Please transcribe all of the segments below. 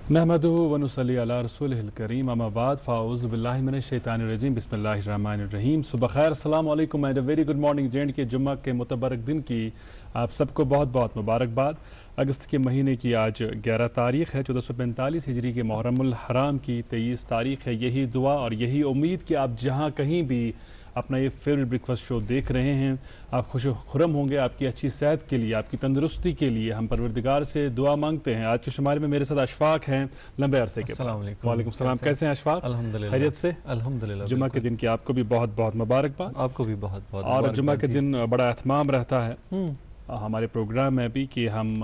नहमदुहु व नुसल्ली अला रसूलिहिल करीम अम्मा बाद फ़ाऊज़ु बिल्लाहि मिनश शैतानिर रजीम बिस्मिल्लाहिर रहमानिर रहीम। सुबह खैर, अस्सलामु अलैकुम and a very good morning. Gen के जुम्मा के मुतबरक दिन की आप सबको बहुत बहुत मुबारकबाद। अगस्त के महीने की आज 11 तारीख है, 1445 हिजरी के मुहर्रमुल हराम की 23 तारीख है। यही दुआ और यही उम्मीद कि आप जहाँ कहीं भी अपना ये फेवरेट ब्रेकफास्ट शो देख रहे हैं, आप खुश खुरम होंगे। आपकी अच्छी सेहत के लिए, आपकी तंदुरुस्ती के लिए हम परवरदिगार से दुआ मांगते हैं। आज के शुमारे में मेरे साथ अशफाक हैं लंबे अरसे के। वालेकुम सलाम, कैसे हैं अशफाक? अल्हम्दुलिल्लाह, खैरियत से? अल्हम्दुलिल्लाह। जुम्मा के दिन की आपको भी बहुत बहुत मुबारकबाद। आपको भी बहुत बहुत और जुम्मा के दिन बड़ा एहतमाम रहता है हमारे प्रोग्राम में भी कि हम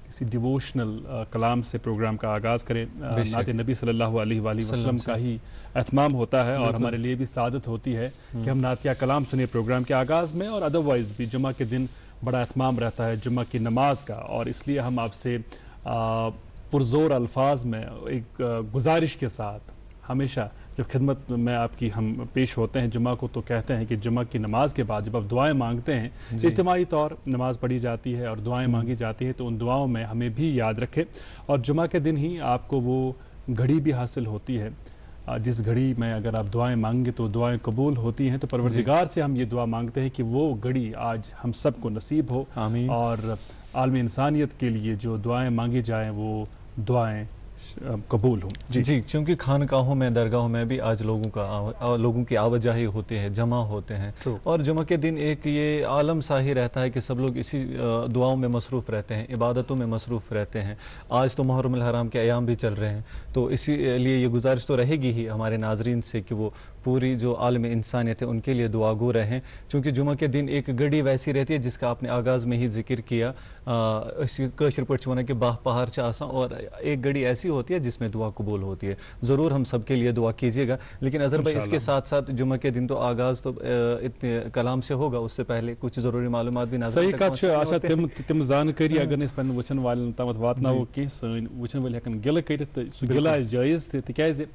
किसी डिवोशनल कलाम से प्रोग्राम का आगाज़ करें। नाते नबी सल्लल्लाहु अलैहि वसल्लम का ही एहतमाम होता है और हमारे लिए भी सादत होती है कि हम नातिया कलाम सुने प्रोग्राम के आगाज़ में। और अदरवाइज़ भी जुम्मा के दिन बड़ा एहतमाम रहता है जुम्मा की नमाज का, और इसलिए हम आपसे पुरजोर अल्फाज में एक गुजारिश के साथ हमेशा जब खिदमत में आपकी हम पेश होते हैं जुम्मा को, तो कहते हैं कि जुम्मा की नमाज के बाद जब आप दुआएं मांगते हैं, इज्तिमाई तौर नमाज पढ़ी जाती है और दुआएं मांगी जाती है, तो उन दुआओं में हमें भी याद रखें। और जुम्मा के दिन ही आपको वो घड़ी भी हासिल होती है जिस घड़ी में अगर आप दुआएं मांगेंगे तो दुआएं कबूल होती हैं। तो परवरदिगार से हम ये दुआ मांगते हैं कि वो घड़ी आज हम सबको नसीब हो, और आलम इंसानियत के लिए जो दुआएं मांगी जाएं वो दुआएं कबूल हूँ। जी, क्योंकि खानकाहों में, दरगाहों में भी आज लोगों की आवाजाही होती है, जमा होते हैं। और जुमा के दिन एक ये आलम सा ही रहता है कि सब लोग इसी दुआओं में मसरूफ़ रहते हैं, इबादतों में मसरूफ़ रहते हैं। आज तो मुहर्रमुल हराम के अयाम भी चल रहे हैं, तो इसीलिए ये गुजारिश तो रहेगी ही हमारे नाजरीन से कि वो पूरी जो आलम इंसानियत है उनके लिए दुआगो रहें। क्योंकि जुमा के दिन एक घड़ी वैसी रहती है जिसका आपने आगाज़ में ही जिक्र किया, कशर पट वन के बाह पहाड़ से आसा, और एक घड़ी ऐसी होती है जिसमें दुआ कबूल होती है। ज़रूर हम सबके लिए दुआ कीजिएगा। लेकिन अज़हर भाई, इसके साथ साथ जुमा के दिन तो आगाज़ तो इतने कलाम से होगा, उससे पहले कुछ ज़रूरी मालूमात भी सही तम जानकारी अगर वचन वचन वाले तमत वातनावो कि सन वचन वाले हकन गिल करित सु गिला जायज तिकाज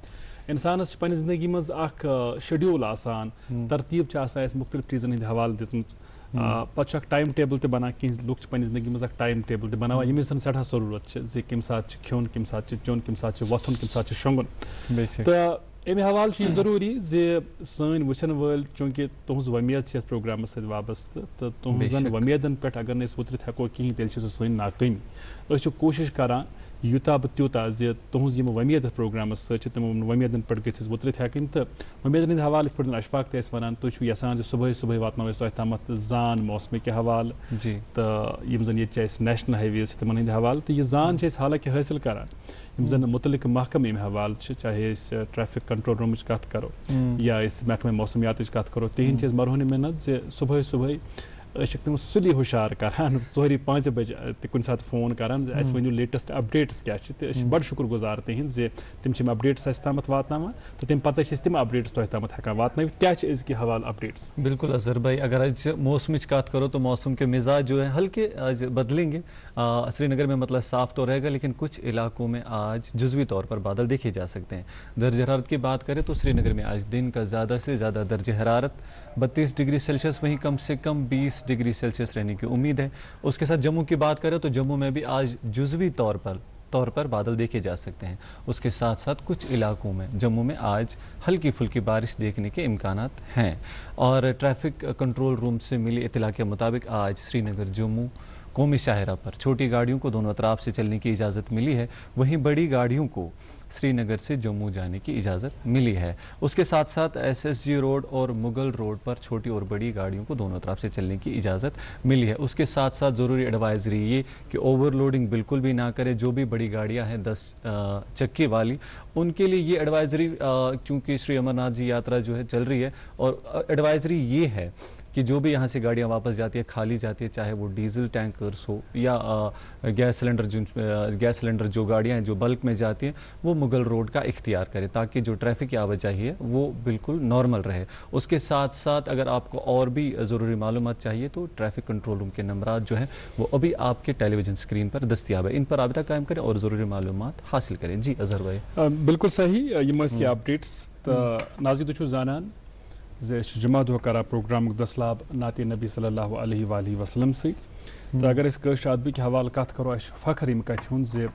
इंसानस पन्नि जिंदगी मज अख शेड्यूल आसान, तरतीब मुख्तलिफ चीज़न हंद हवाले दित्मच, पा टाइम टेबल ते बना कि लुक पन्नि जिंदगी मज टाइम टेबल ते बनावा यमिस सैठा जरूरत जे कम सात खियोन, कम सात चोन, कम सात वथुन, कम सात शोंगुन। तो अमे हवाले जरूरी जे सन वचन वाल चूंकि तुहज वमीद इस प्रोग्राम सत वाबस्त, तो तुहजन वमीदन पे अगर न उतरित हेको कहीं तेल सन नाकामी। कोशिश करान यूता बह त्यूता जे तुहज यम वमीद प्रोग्राम सम वमीदन पे गस उतरित हेकन। तो वमीदन हंद हवाले पे अशफाक तस वन, तुम यसान सुबह सुबह वातनो तह तमत जान मौसम के हवाले जी, तो यम जन ये नेशनल हाईवेज तिमन हंद हवाले, तो यह जान हालांकि हासिल करान यम जन मुतलिक महकम अमे हवाले, चाहे ट्रैफिक कंट्रोल रूम कत करो या महकमे मौसमियात कत करो, तिहद मरहून मिन्नत जे सुबह सुबह तम सुली हुशार करान 4-5 बजे कुन सात फोन करान वन लेटेस्ट अपडेट्स क्या बड़ शुक्र गुजार तिहद जे तम अपडेट्स तमत वातनावान, तो तम पत तम अपडेट्स तह तमत हेकान वातनवित। क्या अजकि हवाल अपडेट्स? बिल्कुल अजहर भाई, अगर आज मौसम कत करो तो मौसम के मिजाज जो है हल्के आज बदलेंगे। श्रीनगर में मतलब साफ तो रहेगा, लेकिन कुछ इलाकों में आज जुज़वी तौर पर बादल देखे जा सकते हैं। दर्ज हरारत की बात करें तो श्रीनगर में आज दिन का ज़्यादा से ज़्यादा दर्ज हरारत 32 डिग्री सेल्सियस, वहीं कम से कम 20 डिग्री सेल्सियस रहने की उम्मीद है। उसके साथ जम्मू की बात करें तो जम्मू में भी आज जुज़वी तौर पर बादल देखे जा सकते हैं। उसके साथ साथ कुछ इलाकों में जम्मू में आज हल्की फुल्की बारिश देखने के इम्कानात हैं। और ट्रैफिक कंट्रोल रूम से मिली इत्तला के मुताबिक आज श्रीनगर जम्मू कौमी शाहरा पर छोटी गाड़ियों को दोनों अतराफ से चलने की इजाज़त मिली है, वहीं बड़ी गाड़ियों को श्रीनगर से जम्मू जाने की इजाज़त मिली है। उसके साथ साथ SSG रोड और मुगल रोड पर छोटी और बड़ी गाड़ियों को दोनों तरफ से चलने की इजाज़त मिली है। उसके साथ साथ ज़रूरी एडवाइजरी ये कि ओवरलोडिंग बिल्कुल भी ना करें। जो भी बड़ी गाड़ियां हैं 10 चक्के वाली, उनके लिए ये एडवाइजरी, क्योंकि श्री अमरनाथ जी यात्रा जो है चल रही है, और एडवाइजरी ये है कि जो भी यहाँ से गाड़ियाँ वापस जाती है, खाली जाती है, चाहे वो डीजल टैंकर्स हो या गैस सिलेंडर जो गाड़ियाँ हैं जो बल्क में जाती हैं, वो मुगल रोड का इख्तियार करें ताकि जो ट्रैफिक की आवाजाही है वो बिल्कुल नॉर्मल रहे। उसके साथ साथ अगर आपको और भी ज़रूरी मालूमात चाहिए तो ट्रैफिक कंट्रोल रूम के नंबरात जो हैं वो अभी आपके टेलीविजन स्क्रीन पर दस्तियाब है, इन पर राबिता कायम करें और ज़रूरी मालूमात हासिल करें। जी अजहर भाई, बिल्कुल सही ये अपडेट्स नाज़रीन तुम जानान जे जुमा दो करा प्रोग्राम दसलाब नाते नबी सल्लल्लाहु अलैहि वसल्लम से। तो अगर इस अदबी के हवाले कत करो फखर यम कत जे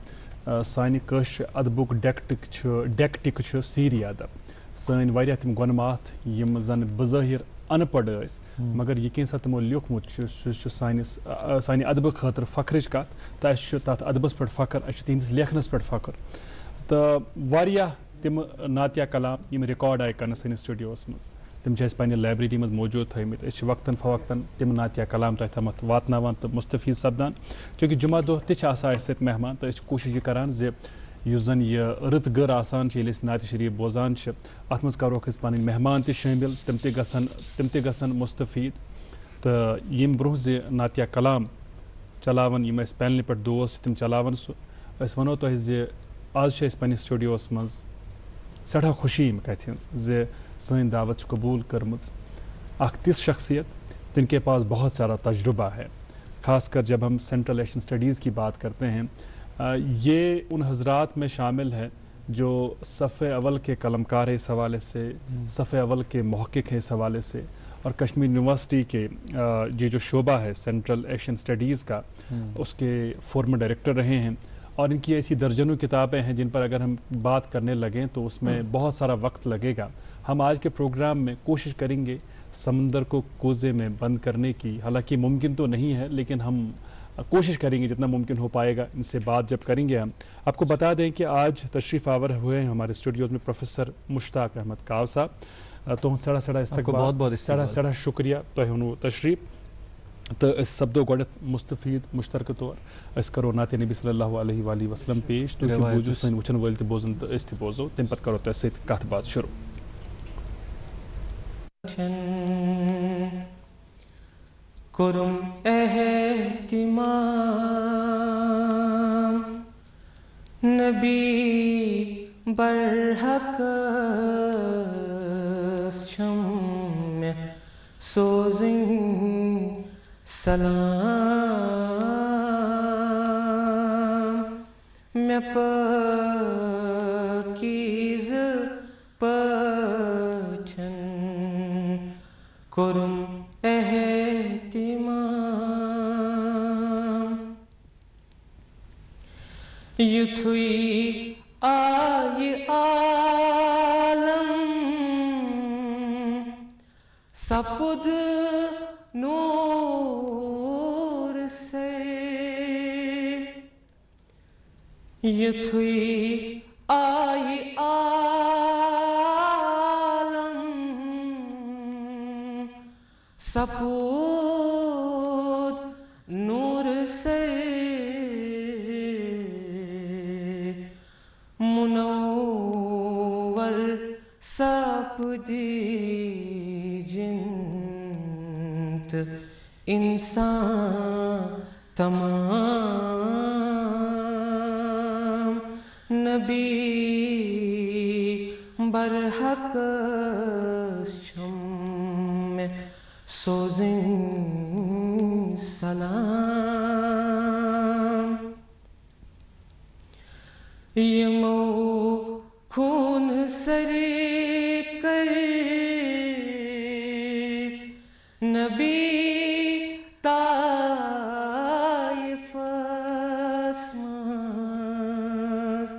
سانہِ کٲشرِ ادبُک ڈیکٹِک چھُ سیٖری ادب سٲنۍ واریاہ تِم گۄنماتھ یِم زن بظٲہِر ان پڑھ ٲسۍ مگر یہِ کینٛژھا تِمو لیوٗکھمُت چھُ سُہ چھُ سانہِ ادبہٕ خٲطرٕ فخرٕچ کتھ تہٕ اَسہِ چھُ تتھ ادبس پٮ۪ٹھ فخر اَسہِ چھُ تِہنٛدِس لیکھنس پٮ۪ٹھ فخر تہٕ واریاہ تِم ناتیہ کلام یِم رِکاڈ آیہِ کرنہٕ سٲنِس سٹوڈیوس منٛز تِم چھِ اَسہِ پننہِ لایبرری منٛز موٗجوٗد تھٲومٕتۍ أسۍ چھِ وقتاً فوقتاً تِم ناتیہ کلام تۄہہِ تامَتھ واتناوان تہٕ مُستفیٖد سپدان چوٗنٛکہِ جمعہ دۄہ تہِ چھِ آسان اَسہِ سۭتۍ مہمان تہٕ أسۍ چھِ کوٗشِش یہِ کران زِ یُس زن یہِ رٕژ گر آسان چھِ ییٚلہِ أسۍ نعتِ شریٖف بوزان چھِ اتھ منٛز کروکھ أسۍ پنٕنۍ مہمان تہِ شٲمِل تِم تہِ گژھن مُستفیٖد تہٕ ییٚمہِ برونٛہہ زِ ناتیہ کلام چلاوان یِم اَسہِ پینلہِ پٮ۪ٹھ دوس چھِ تِم چلاوان سُہ أسۍ وَنو تۄہہِ زِ آز چھِ أسۍ پنٛنِس سٹوڈیوس منٛز سٮ۪ٹھاہ خوشی ییٚمہِ کتھِ ہِنٛز زِ سٲنۍ دعوت چھِ قبوٗل کٔرمٕژ اکھ تِژھ شخصیت جن کے پاس بہت سارا تجربہ ہے خاص کر جب ہم سینٹرل ایشین اسٹڈیز کی بات کرتے ہیں یہ ان حضرات میں شامل ہے جو صف اول کے قلمکار ہے اس حوالے سے صف اول کے محقق ہے اس حوالے سے اور کشمیر یونیورسٹی کے یہ جو شعبہ ہے سینٹرل ایشین اسٹڈیز کا اس کے فورمر ڈائریکٹر رہے ہیں اور ان کی ایسی درجنوں کتابیں ہیں جن پر اگر ہم بات کرنے لگیں تو اس میں بہت سارا وقت لگے گا. ہم آج کے پروگرام میں کوشش کریں گے سمندر کو کوزے میں بند کرنے کی، حالانکہ ممکن تو نہیں ہے لیکن ہم کوشش کریں گے جتنا ممکن ہو پائے گا. ان سے بات جب کریں گے ہم آپ کو بتا دیں کہ آج تشریف آور ہوئے ہیں ہمارے اسٹوڈیوز میں پروفیسر مشتاق احمد کاو صاحب. تو سڑا سڑا استقبال بہت سڑا سڑا شکریہ تۄہہِ ہونوٕ تشریف تو أسۍ سپدو گۄڈنٮ۪تھ مستفیٖد مشترکہٕ طور أسۍ کرو نعتِ نبی صلی اللہ علیہ وآلہ وسلم پیش تُہۍ تہِ بوٗزِو سٲنۍ وٕچھن وٲلۍ تہِ بوزن تہٕ أسۍ تہِ بوزو تمہِ پتہٕ کرو تۄہہِ سۭتۍ کتھ باتھ شروع. کوٚرُم احتمام نبی برحقس چھم مےٚ سوزٕنۍ سلام مےٚ پٲکیٖزٕ پٲٹھۍ کوٚرُم احتمام یُتھُے آیہِ عالم سپُد نوٗر سے یُتھُے آیہِ عالم سپُد نوٗر سے منور سپدی جنت انسان تمام نبی برحقس چھم مےٚ سوزٕنۍ سلام یِمو خوٗن سرے کٔرۍ نبی طائفس منٛز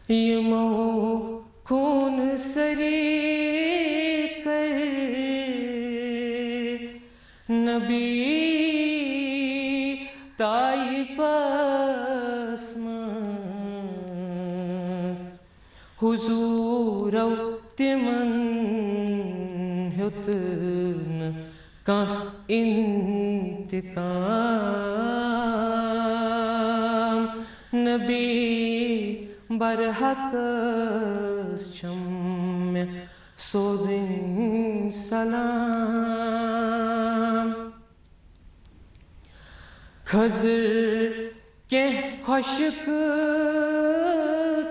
یِمو خوٗن سرے کٔرۍ نبی طائفس منٛز حضوٗرو تِمن ہیوٚت نہٕ کانٛہہ انتقام نبی برحقس چھم مےٚ سوزٕنۍ سلام خضر کینٛہہ خۄشِک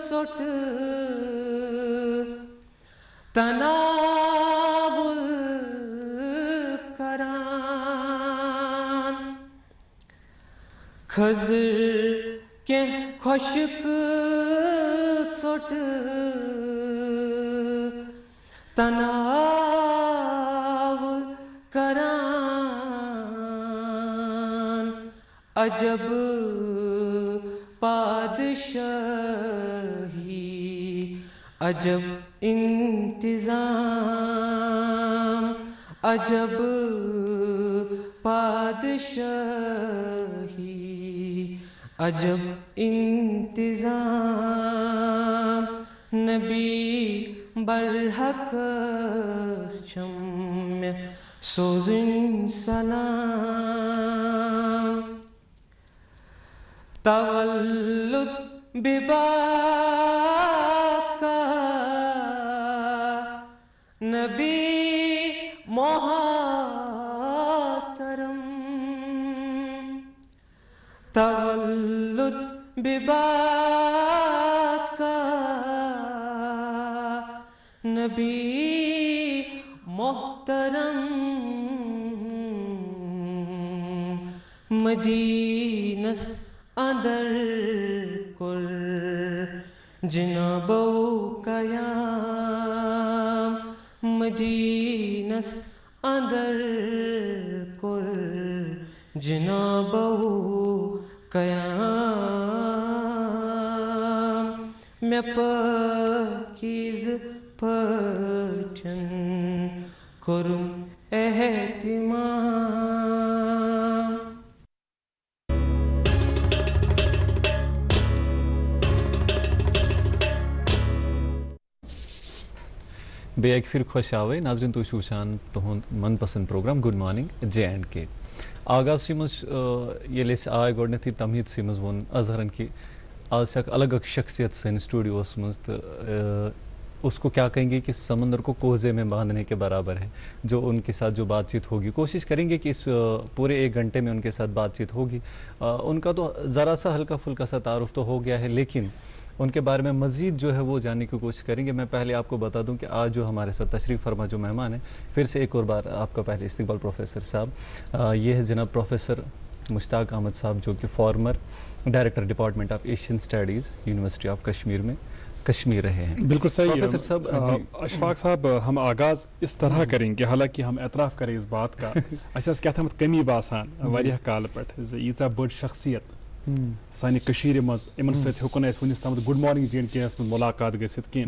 ژوٚٹ تناوُل کران خضر کینٛہہ خۄشِک ژوٚٹ تناوُل کران عجب پادشاہ پادشاہی عجب انتظام عجب پادشاہی عجب انتظام نبی برحق چھم سوزن سلام تولد بباکا نبی محترم تولد بباکا نبی محترم مدینس اندر کر جنابو قیام مدینس اندر کر جنابو قیام میں پاکیز پٹن کرم اہتمام بے ایک پھر خوش آوے ناظرین تو وچھان تہند من پسند پروگرام گڈ مارننگ JK آغاز مز یل آئے گۄڈنیتھٕے تمہید سی مز وون اظہرن کہ آج سے الگ اکھ شخصیت سن اسٹوڈیوس مز تو اس کو کیا کہیں گے کہ سمندر کو کوزے میں باندھنے کے برابر ہے جو ان کے ساتھ جو بات چیت ہوگی کوشش کریں گے کہ اس پورے 1 گھنٹے میں ان کے ساتھ بات چیت ہوگی ان کا تو ذرا سا ہلکا پھلکا سا تعارف تو ہو گیا ہے لیکن ان کے بارے میں مزید جو ہے وہ جاننے کی کوشش کریں گے میں پہلے آپ کو بتا دوں کہ آج جو ہمارے ساتھ تشریف فرما جو مہمان ہیں پھر سے ایک اور بار آپ کا پہلے استقبال پروفیسر صاحب یہ ہے جناب پروفیسر مشتاق احمد صاحب جو کہ former director department of Asian studies university of Kashmir میں کشمیر رہے ہیں بالکل صحیح پروفیسر صاحب اشفاق صاحب ہم آغاز اس طرح کریں گے حالانکہ ہم اعتراف کریں اس بات کا اچھا کیا تھا کمی باسان واریاہ کال پہ ییژا بڑ شخصیت سانہ کشیر مز ان ست ہوں ونس تام گڈ مارننگ JK یس مز ملاقات گھت کی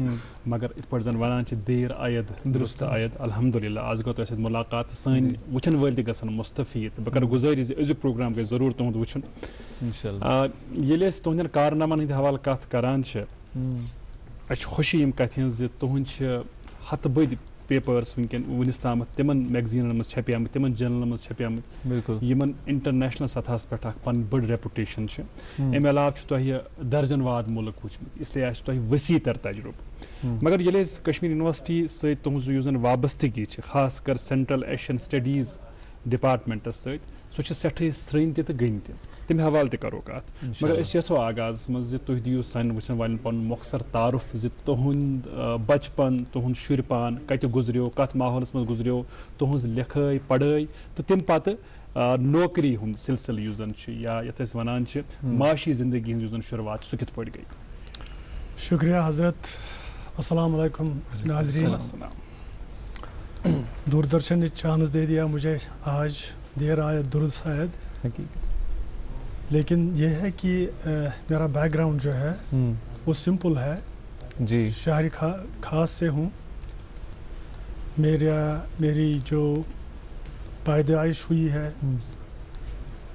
مگر ات پہ زن ونان دیر آید درست آید الحمدللہ آج گو تہ ملاقات سن وچن ول تہ گھن مستفید بہ کر گزارش ازیک پروگرام گھر ضرور تہد وچن یل تہندین کارنامن ہند حوالہ کت کران اچھا خوشی یم کتھ ہز تہند ہتھ بد پیپرس ونکن ونس تام تمن میگزینن مز چھپیمت تمن جرنلن مز چھپیمت بالکل یمن انٹرنیشنل سطحس پہ پن بڑ ریپوٹیشن امہ علاوہ تہ درجن واد ملک وچمت اس لیے تہ وسیع تر تجربہ مگر یل کشمیر یونیورسٹی ست تہذ یس زن وابستگی خاص کر سینٹرل ایشین اسٹڈیز ڈپارٹمنٹس ست سہ سٹھے سرن تہ گن تہ تمہ حوالہ تہ کرو کت مگر اس یژھو آغاز مز تھی دیو سان وچن والن پن مختصر تعارف تہند بچپن تہند شرپان کتہ گزریو کت ماحولس مز گزریو تہذ لکھائی پڑھائی تو تم پتہ نوکری ہند سلسلہ یس زن یا یتھ أسۍ ونان معاشی زندگی ہند زن شروعات سہ کت پٲٹھۍ گئی شکریہ حضرت السلام علیکم ناظرین دوردرشن نے چانس دے دیا مجھے آج دیر آیت درست آیت لیکن یہ ہے کہ میرا بیک گراؤنڈ جو ہے وہ سمپل ہے جی شہر خاص سے ہوں میری جو پیدائش ہوئی ہے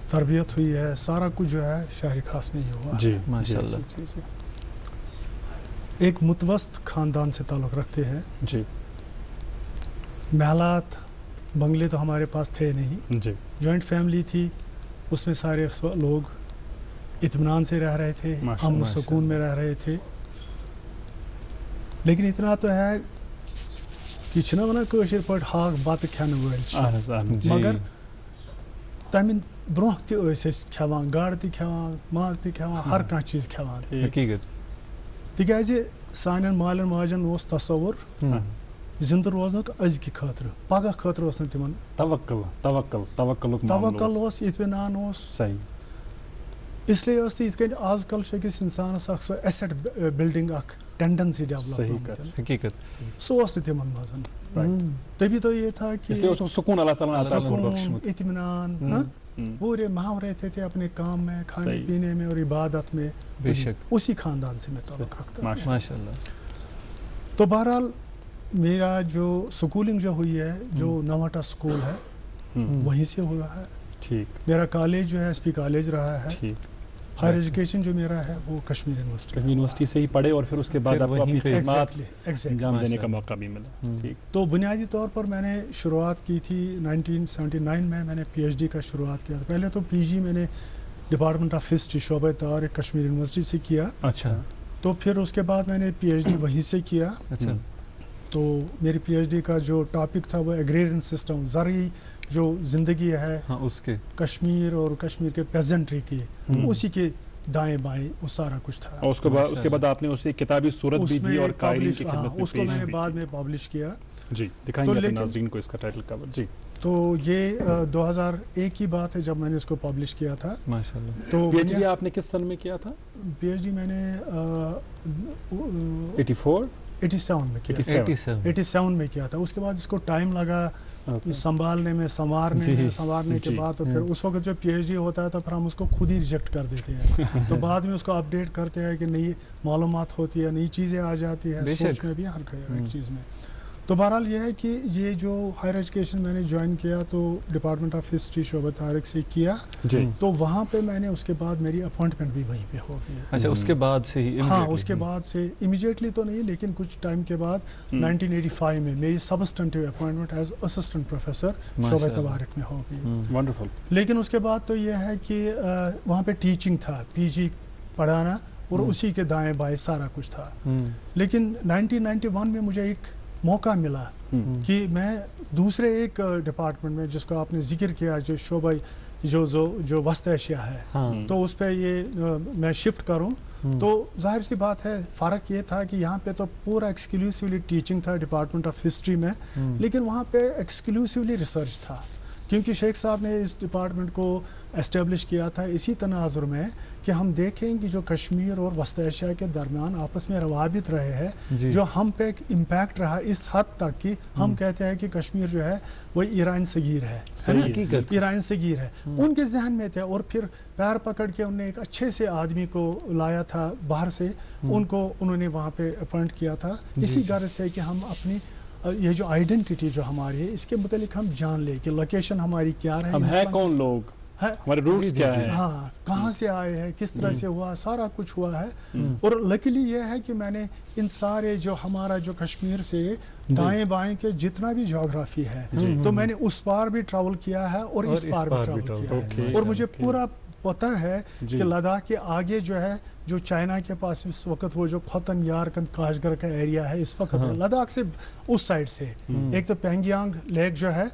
تربیت ہوئی ہے سارا کچھ جو ہے شہر خاص میں ہی ہوا جی ماشاءاللہ ایک متوسط خاندان سے تعلق رکھتے ہیں جی محلات بنگلے تو ہمارے پاس تھے نہیں جی جوائنٹ فیملی تھی اس میں سارے لوگ اطمینان سے رہ رہے تھے امن و سکون میں رہ رہے تھے لیکن اتنا تو ہے کہ چھنا ونان کٲشِر پٲٹھۍ ہاک بتہٕ کھٮ۪نہٕ وٲلۍ چھِ مگر تمہِ برونٛہہ تہِ ٲسۍ أسۍ کھٮ۪وان گاڈٕ تہِ کھٮ۪وان ماز تہِ کھٮ۪وان ہر کانٛہہ چیٖز کھٮ۪وان حقیقت تِکیازِ سانٮ۪ن مالٮ۪ن ماجٮ۪ن اوس تصوُر زندٕ روزنُک أزکہِ خٲطرٕ پگہہ خٲطرٕ اوس نہٕ تِمن توکل اوس اطمینان اوس صحیح اس لیے ٲس نہٕ یِتھ کٔنۍ آز کل چھُ أکِس اِنسانس اکھ سۄ ایسٹ بِلڈِنگ اکھ ٹینڈنسی ڈیولپ حقیقت سُہ اوس نہٕ تِمن منٛز तभी तो ये था कि इसलिए उसको सुकून अल्लाह ताला ने अता सुकून, फरमाया। इत्मीनान, हाँ? पूरे माह रहते थे अपने काम में, खाने सही। पीने में और इबादत में। बेशक। उसी खानदान से मैं ताल्लुक रखता हूँ। माशाल्लाह। तो बहरहाल मेरा जो स्कूलिंग जो हुई है, जो नवाटा स्कूल है वहीं से हुआ है। ठीक मेरा कॉलेज जो है एसपी कॉलेज रहा है। ठीक। हायर एजुकेशन जो मेरा है वो कश्मीर यूनिवर्सिटी कहीं यूनिवर्सिटी से ही पढ़े और फिर उसके बाद फिर आपको वहीं अपनी पे- खिदमत एग्जैक्टली। अंजाम देने का माशाल्लाह। मौका भी मिला। ठीक। तो बुनियादी तौर पर मैंने शुरुआत की थी 1979 में। मैंने पीएचडी का शुरुआत किया था। पहले तो पीजी मैंने डिपार्टमेंट ऑफ हिस्ट्री शोबा तारिक कश्मीर यूनिवर्सिटी से किया। अच्छा। तो फिर उसके बाद मैंने पीएचडी वहीं से किया। अच्छा। तो मेरी पीएचडी का जो टॉपिक था वो एग्रेरियन सिस्टम, ज़रई जो जिंदगी है हाँ, उसके कश्मीर और कश्मीर के पेजेंट्री की, उसी के दाएं बाएं वो सारा कुछ था। और उसके बाद आपने उसे एक किताबी सूरत भी दी और कायरीन की खिदमत में उसको पेश मैंने भी बाद की। में पब्लिश किया। जी दिखाएंगे तो अपने लेकिन- नाज़रीन को इसका टाइटल कवर। जी। तो ये 2001 की बात है जब मैंने इसको पब्लिश किया था। माशाल्लाह। तो पीएचडी आपने किस सन में किया था? पीएचडी मैंने 84? 87 में किया। 87 87 में किया था। उसके बाद इसको टाइम लगा Okay. संभालने में, संवारने के जी। बाद तो फिर उस वक्त जो पीएचडी होता है तो फिर हम उसको खुद ही रिजेक्ट कर देते हैं। तो बाद में उसको अपडेट करते हैं कि नई मालूमात होती है, नई चीज़ें आ जाती है, बेशक। सोच में भी हर एक चीज़ में। तो बहरहाल ये है कि ये जो हायर एजुकेशन मैंने ज्वाइन किया तो डिपार्टमेंट ऑफ हिस्ट्री शोबा तारिक से किया। जी। तो वहाँ पे मैंने उसके बाद मेरी अपॉइंटमेंट भी वहीं पे हो गई। अच्छा, उसके बाद से ही हाँ, immediately? उसके बाद से इमीडिएटली तो नहीं, लेकिन कुछ टाइम के बाद 1985 में मेरी substantive appointment as assistant professor शोबा माशाल्लाह। तबारिक में हो गई। वंडरफुल। लेकिन उसके बाद तो यह है कि वहाँ पे टीचिंग था, पीजी पढ़ाना और उसी के दाएं बाएं सारा कुछ था। लेकिन 1991 में मुझे एक मौका मिला कि मैं दूसरे एक डिपार्टमेंट में, जिसको आपने जिक्र किया, जो शोबा जो वस्त एशिया है, हाँ। तो उस पर ये मैं शिफ्ट करूं। तो जाहिर सी बात है फ़र्क ये था कि यहाँ पे तो पूरा एक्सक्लूसिवली टीचिंग था डिपार्टमेंट ऑफ हिस्ट्री में, लेकिन वहाँ पे एक्सक्लूसिवली रिसर्च था, क्योंकि शेख साहब ने इस डिपार्टमेंट को एस्टेब्लिश किया था इसी तनाजुर में कि हम देखें कि जो कश्मीर और वस्त एशिया के दरमियान आपस में रवाबित रहे हैं, जो हम पे एक इम्पैक्ट रहा इस हद तक कि हम कहते हैं कि कश्मीर जो है वो ईरान सगीर है ना? हकीकत। ईरान सगीर है, उनके जहन में थे। और फिर पैर पकड़ के उन्होंने एक अच्छे से आदमी को लाया था बाहर से, उन्होंने वहाँ पे अपॉइंट किया था इसी गर्ज से कि हम अपनी ये जो आइडेंटिटी जो हमारी है इसके मुतालिक हम जान ले कि लोकेशन हमारी क्या है, हम है कौन लोग, है, हमारे रूट्स क्या है। हाँ, कहाँ से आए हैं, किस तरह से हुआ, सारा कुछ हुआ है। और लकीली ये है कि मैंने इन सारे जो हमारा जो कश्मीर से दाएं बाएं के जितना भी ज्योग्राफी है, तो मैंने उस पार भी ट्रैवल किया है और इस पार भी ट्रैवल किया है। और मुझे पूरा पता है कि लद्दाख के आगे जो है, जो चाइना के पास इस वक्त वो जो खोतन यारकंद काशगर का एरिया है इस वक्त, लद्दाख से उस साइड से एक तो पेंगियांग लेक जो है,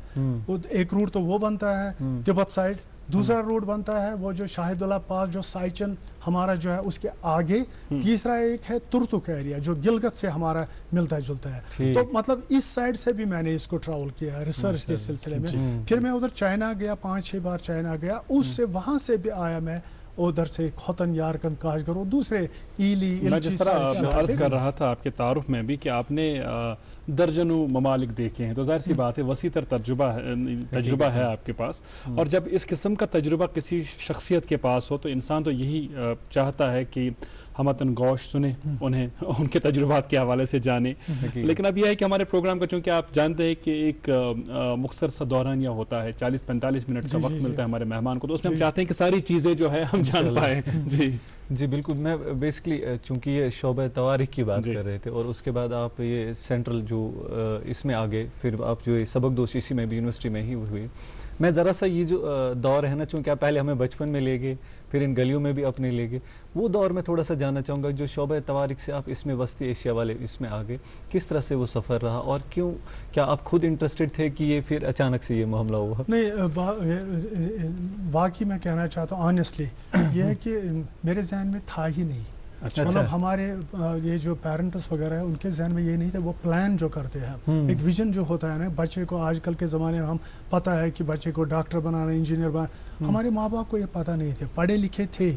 वो एक रूट तो वो बनता है तिब्बत साइड, दूसरा रूट बनता है वो जो शाहिदुल्ला पास जो साइचन हमारा जो है उसके आगे, तीसरा एक है तुर्तुक एरिया जो गिलगित से हमारा मिलता जुलता है। तो मतलब इस साइड से भी मैंने इसको ट्रैवल किया है रिसर्च के सिलसिले में। फिर मैं उधर चाइना गया, 5-6 बार चाइना गया, उससे वहां से भी आया मैं उधर से खोतन यारकंद काशगर और दूसरे ईली। मैं जिस तरह अर्ज कर रहा था आपके तारुफ में भी कि आपने दर्जनों ममालिक देखे हैं, तो जाहिर सी बात है वसीतर तजुर्बा है आपके पास। और जब इस किस्म का तजुर्बा किसी शख्सियत के पास हो तो इंसान तो यही चाहता है कि हम वतन गौश सुने, उन्हें उनके तजुर्बात के हवाले से जाने। लेकिन अब यह है कि हमारे प्रोग्राम का चूंकि आप जानते हैं कि एक मुख्तसर सा दौरानिया होता है, 40-45 मिनट का वक्त मिलता है हमारे मेहमान को, तो उसमें हम चाहते हैं कि सारी चीज़ें जो है हम जान पाए। जी बिल्कुल। मैं बेसिकली चूंकि ये शोबा तवारीख की बात कर रहे थे और उसके बाद आप ये सेंट्रल जो इसमें आ गए, फिर आप जो सबक दोस्त इसी में भी यूनिवर्सिटी में ही हुए, मैं ज़रा सा ये जो दौर है ना, चूंकि आप पहले हमें बचपन में ले गए, फिर इन गलियों में भी अपने ले गए, वो दौर में थोड़ा सा जानना चाहूँगा। जो शोबा तवारीख से आप इसमें वस्ती एशिया वाले इसमें आ गए, किस तरह से वो सफ़र रहा और क्यों, क्या आप खुद इंटरेस्टेड थे कि ये फिर अचानक से ये मामला हुआ? नहीं, वाकई मैं कहना चाहता हूँ ऑनेस्टली, ये है कि मेरे जहन में था ही नहीं। अच्छा। मतलब हमारे ये जो पेरेंट्स वगैरह है उनके जहन में ये नहीं था, वो प्लान जो करते हैं, एक विजन जो होता है ना बच्चे को, आजकल के ज़माने में हम पता है कि बच्चे को डॉक्टर बनाना, इंजीनियर बनाना, हमारे माँ बाप को ये पता नहीं थे। पढ़े लिखे थे,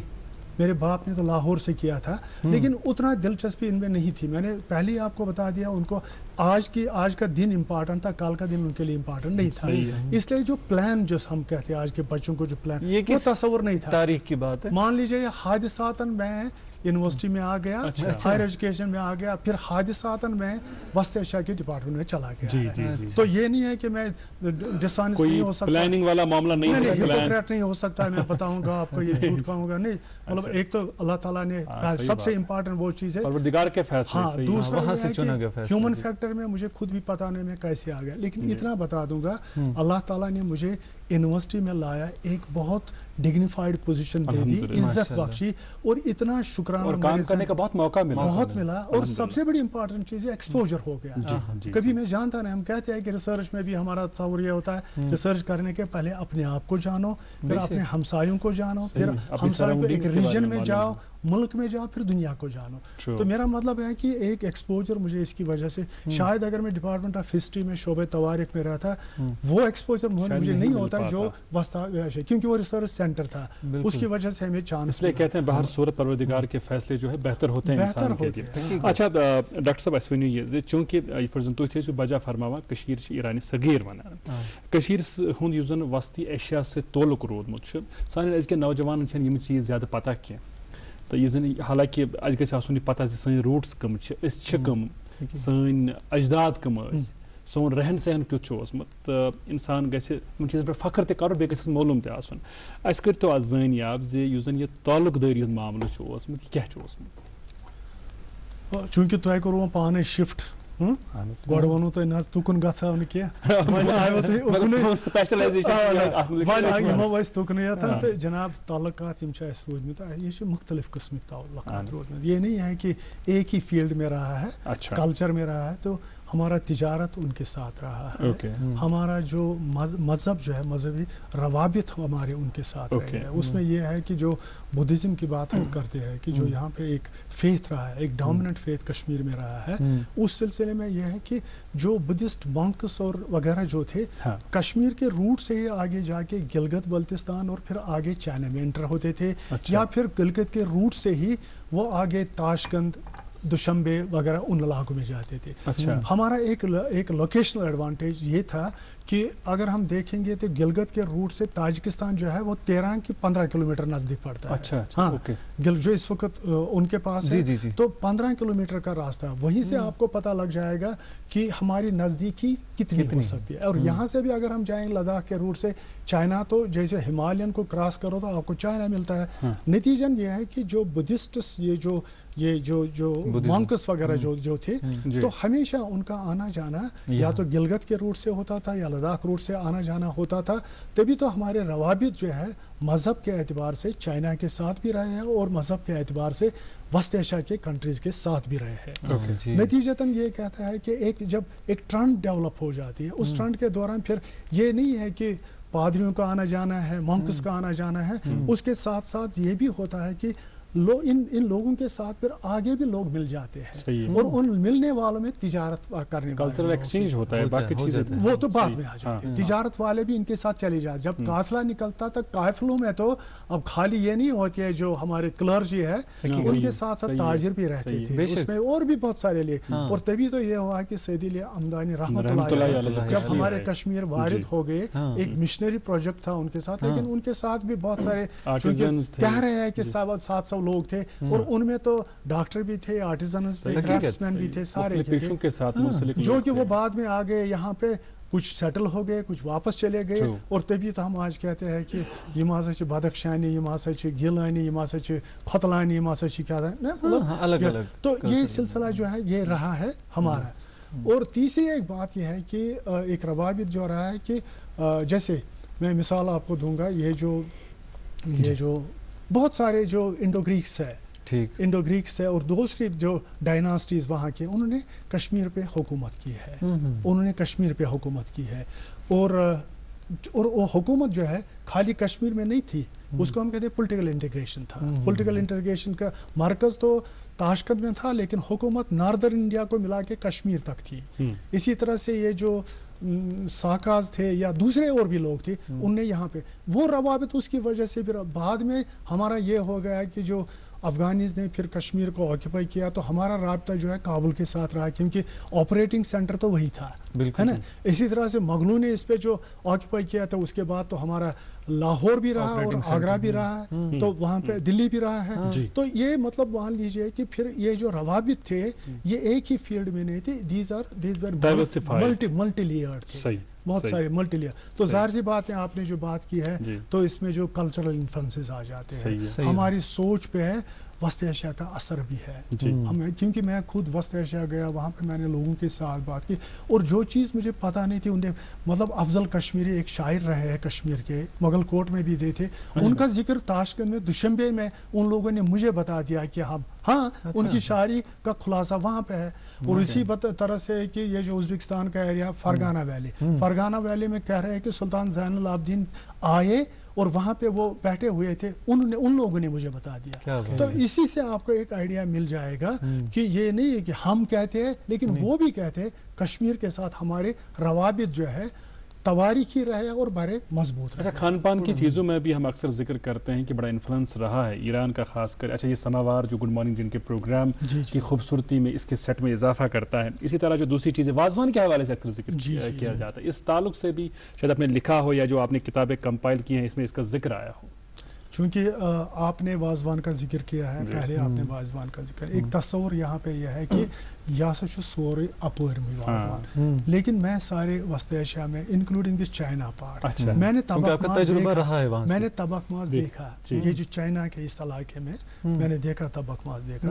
मेरे बाप ने तो लाहौर से किया था, लेकिन उतना दिलचस्पी इनमें नहीं थी। मैंने पहले ही आपको बता दिया, उनको آج کا دن امپارٹنٹ تھا، کل کا دن ان کے لیے امپارٹنٹ نہیں تھا. اس لیے جو پلان جو ہم کہتے ہیں آج کے بچوں کو جو پلان یہ وہ تصور نہیں تھا. تاریخ کی بات ہے. مان لیجیے حادثاتاً میں یونیورسٹی میں آ گیا، ہائر ایجوکیشن میں آ گیا، پھر حادثاتاً میں وسط ایشیا کے ڈپارٹمنٹ میں چلا گیا. تو یہ نہیں ہے کہ میں ڈسانس نہیں ہو سکتا، پلاننگ والا معاملہ نہیں ہے، ہپوکریٹ نہیں ہو سکتا میں بتاؤں گا آپ کو یہ جھوٹ کہوں گا نہیں. مطلب ایک تو اللہ تعالیٰ نے سب سے امپارٹنٹ وہ چیز ہے پروردگار کے فیصلے. ہاں، دوسرا وہاں سے چنا گیا فیصلہ. ہیومن فیکٹر میں مجھے خود بھی پتا نہیں میں کیسے آ گیا، لیکن اتنا بتا دوں گا اللہ تعالیٰ نے مجھے یونیورسٹی میں لایا، ایک بہت ڈگنیفائڈ پوزیشن دے دی، عزت بخشی، اور اتنا شکرانہ کام کرنے کا بہت موقع ملا. اور سب سے بڑی امپارٹنٹ چیز ہے ایکسپوجر ہو گیا. کبھی میں جانتا نہیں، ہم کہتے ہیں کہ ریسرچ میں بھی ہمارا تصور یہ ہوتا ہے ریسرچ کرنے کے پہلے اپنے آپ کو جانو، پھر اپنے ہمسایوں کو جانو، پھر ہمسایوں کو ایک ریجن میں جاؤ، ملک میں جاؤ، پھر دنیا کو جانو. تو میرا مطلب ہے کہ ایک ایکسپوجر مجھے اس کی وجہ سے شاید اگر میں ڈپارٹمنٹ آف ہسٹری میں شعبہ تواریخ میں رہتا وہ ایکسپوجر مجھے نہیں ہوتا جو کیونکہ وہ ریسرچ سینٹر تھا، اس کی وجہ سے ہمیں چانس. اس لیے کہتے ہیں بہر صورت پروردگار کے فیصلے جو ہے بہتر ہوتے ہیں انسان کے لیے. اچھا ڈاکٹر صاحب اس ونیو یہ چونکہ تھی بجا فرماوان کشیر ایرانی صغیر ونان کشیر ہند یس زن وسطی ایشیا سے تعلق رودمت سان ازکین نوجوان یم چیز زیادہ پتہ کی تو یہ زن حالانکہ اس گژھِ آسُن یہ پتہ سن روٹس کم کم سن اجداد کم سون رہن سہن کیُتھ چھُ اوسمُت تو انسان گژھِ یِمن چیزن پٮ۪ٹھ فخر تہِ کرُن بیٚیہِ گژھِ معلوٗم تہِ آسُن. اَسہِ کٔرۍتو آز زٲنیاب زِ یُس زن یہِ تعلق دٲری ہُنٛد معاملہٕ چھُ اوسمُت یہِ کیٛاہ چھُ اوسمُت؟ چوٗنٛکہِ تۄہہِ کوٚروٕ پانے شفٹ گۄڈٕ ووٚنوٕ تۄہہِ نہ تُکُن گژھو نہٕ کینٛہہ وۄنۍ آیوٕ تُہۍ اُکنُے یِمو ٲسۍ تُکنٕے یوتن تہٕ جناب تعلقات یِم چھِ اَسہِ روٗدمٕتۍ یہ چھِ مختلف قسمٕکۍ تعلقات روٗدمٕتۍ. یہ نہیں ہے کہ ایک ہی فیلڈ میں رہا ہے، کلچر میں رہا ہے. تو ہمارا تجارت ان کے ساتھ رہا ہے، ہمارا جو مذہب جو ہے مذہبی روابط ہمارے ان کے ساتھ رہے ہیں. اس میں یہ ہے کہ جو بدھزم کی بات ہم کرتے ہیں کہ جو یہاں پہ ایک فیتھ رہا ہے، ایک ڈومیننٹ فیتھ کشمیر میں رہا ہے، اس سلسلے میں یہ ہے کہ جو بدھسٹ مونکس اور وغیرہ جو تھے کشمیر کے روٹ سے ہی آگے جا کے گلگت بلتستان اور پھر آگے چائنا میں انٹر ہوتے تھے، یا پھر گلگت کے روٹ سے ہی وہ آگے تاشقند دوشمبے وغیرہ ان علاقوں میں جاتے تھے. ہمارا ایک لوکیشنل ایڈوانٹیج یہ تھا کہ اگر ہم دیکھیں گے تو گلگت کے روٹ سے تاجکستان جو ہے وہ 13 کی 15 کلومیٹر نزدیک پڑتا ہے. ہاں جو اس وقت ان کے پاس ہے تو 15 کلومیٹر کا راستہ، وہیں سے آپ کو پتہ لگ جائے گا کہ ہماری نزدیکی کتنی ہو سکتی ہے. اور یہاں سے بھی اگر ہم جائیں لداخ کے روٹ سے چائنا، تو جیسے ہمالین کو کراس کرو تو آپ کو چائنا ملتا ہے. نتیجن یہ ہے کہ جو بدھسٹس یہ جو مونکس وغیرہ جو تھے تو ہمیشہ ان کا آنا جانا یا تو گلگت کے روٹ سے ہوتا تھا یا لداخ روٹ سے آنا جانا ہوتا تھا. تبھی تو ہمارے روابط جو ہے مذہب کے اعتبار سے چائنا کے ساتھ بھی رہے ہیں اور مذہب کے اعتبار سے وسط ایشیا کے کنٹریز کے ساتھ بھی رہے ہیں. نتیجتاً یہ کہتا ہے کہ جب ایک ٹرنڈ ڈیولپ ہو جاتی ہے، اس ٹرنڈ کے دوران پھر یہ نہیں ہے کہ پادریوں کا آنا جانا ہے، مونکس کا آنا جانا ہے، اس کے ساتھ ساتھ یہ بھی ہوتا ہے کہ ان لوگوں کے ساتھ پھر آگے بھی لوگ مل جاتے ہیں اور ان ملنے والوں میں تجارت کرنے کلچرل ایکسچینج ہوتا ہے، باقی چیزیں وہ تو بعد میں آ جاتی ہیں. تجارت والے بھی ان کے ساتھ چلے جاتے. جب قافلہ نکلتا تھا قافلوں میں تو اب خالی یہ نہیں ہوتی ہے جو ہمارے کلرجی ہے ان کے ساتھ ساتھ تاجر بھی رہتے تھے اس میں اور بھی بہت سارے لے. اور تبھی تو یہ ہوا کہ سید علی عمدانی رحمۃ اللہ علیہ جب ہمارے کشمیر وارد ہو گئے، ایک مشنری پروجیکٹ تھا ان کے ساتھ، لیکن ان کے ساتھ بھی بہت سارے کہہ رہے ہیں کہ 700 لوگ تھے اور ان میں تو ڈاکٹر بھی تھے، آرٹیزنز تھے، کرافٹس مین بھی تھے، سارے تھے جو کہ وہ بعد میں آگے یہاں پہ کچھ سیٹل ہو گئے، کچھ واپس چلے گئے. اور تبھی تو ہم آج کہتے ہیں کہ یہ ہسا چھ بدخشانی، یہ ہسا چھ گیلانی، یہ ہسا چھ کھوتلانی، یہ ہسا چھ کیا الگ الگ. تو یہ سلسلہ جو ہے یہ رہا ہے ہمارا. اور تیسری ایک بات یہ ہے کہ ایک روابط جو رہا ہے کہ جیسے میں مثال آپ کو دوں گا، یہ جو بہت سارے جو انڈو گریکس ہے اور دوسری جو ڈائناسٹیز وہاں کے، انہوں نے کشمیر پہ حکومت کی ہے. اور وہ حکومت جو ہے خالی کشمیر میں نہیں تھی، اس کو ہم کہتے ہیں پولیٹیکل انٹیگریشن تھا. پولیٹیکل انٹیگریشن کا مرکز تو تاشقند میں تھا، لیکن حکومت ناردرن انڈیا کو ملا کے کشمیر تک تھی. اسی طرح سے یہ جو ساکاز تھے یا دوسرے اور بھی لوگ تھے، ان نے یہاں پہ وہ روابط، اس کی وجہ سے پھر بعد میں ہمارا یہ ہو گیا کہ جو अफगानीज ने फिर कश्मीर को ऑक्यूपाई किया तो हमारा राब्ता जो है काबुल के साथ रहा क्योंकि ऑपरेटिंग सेंटर तो वही था, है ना। इसी तरह से मुगलों ने इस पे जो ऑक्यूपाई किया था उसके बाद तो हमारा लाहौर भी रहा और आगरा भी रहा है, तो वहाँ पे दिल्ली भी रहा है। तो ये मतलब मान लीजिए कि फिर ये जो रवाबित थे ये एक ही फील्ड में नहीं थे, दीज वर मल्टी लेयर्ड थे, बहुत सारे मल्टी लेयर। तो जाहिर सी बात है आपने जो बात की है तो इसमें जो कल्चरल इन्फ्लुएंसेस आ जाते हैं, हमारी सोच पे है, वस्त एशिया का असर भी है हमें, क्योंकि मैं खुद वस्त एशिया गया, वहाँ पे मैंने लोगों के साथ बात की और जो चीज़ मुझे पता नहीं थी उन्हें, मतलब अफजल कश्मीरी एक शायर रहे हैं कश्मीर के, मुगल कोर्ट में भी दे थे, उनका जिक्र ताशकंद में दुशंबे में उन लोगों ने मुझे बता दिया कि उनकी शायरी का खुलासा वहाँ पे है। और इसी तरह से कि ये जो उज्बेकिस्तान का एरिया फरगाना वैली में कह रहे हैं कि सुल्तान ज़ैनुल आबिदीन आए और वहां पे वो बैठे हुए थे, उन लोगों ने मुझे बता दिया। तो इसी से आपको एक आइडिया मिल जाएगा कि ये नहीं है कि हम कहते हैं, लेकिन वो भी कहते हैं कश्मीर के साथ हमारे रवाबित जो है तवारीखी रहे और बड़े मजबूत रहे। अच्छा, खान पान की चीज़ों में भी हम अक्सर जिक्र करते हैं कि बड़ा इन्फ्लुएंस रहा है ईरान का खासकर। अच्छा, ये समावार जो गुड मॉर्निंग जिनके प्रोग्राम की खूबसूरती में इसके सेट में इजाफा करता है, इसी तरह जो दूसरी चीज़ें वाजवान के हवाले से अक्सर जिक्र किया जाता है, इस ताल्लुक से भी शायद आपने लिखा हो या जो आपने किताबें कंपाइल की हैं इसमें इसका जिक्र आया हो। चूंकि आपने वाजवान का जिक्र किया है, पहले आपने वाजवान का जिक्र, एक तस्वर यहाँ पे यह है कि यह सोरे अपर में वाजवान, लेकिन मैं सारे वस्त एशिया में इंक्लूडिंग दिस चाइना पार्ट, मैंने तबक माज देखा, ये जो चाइना के इस इलाके में मैंने देखा तबक माज देखा,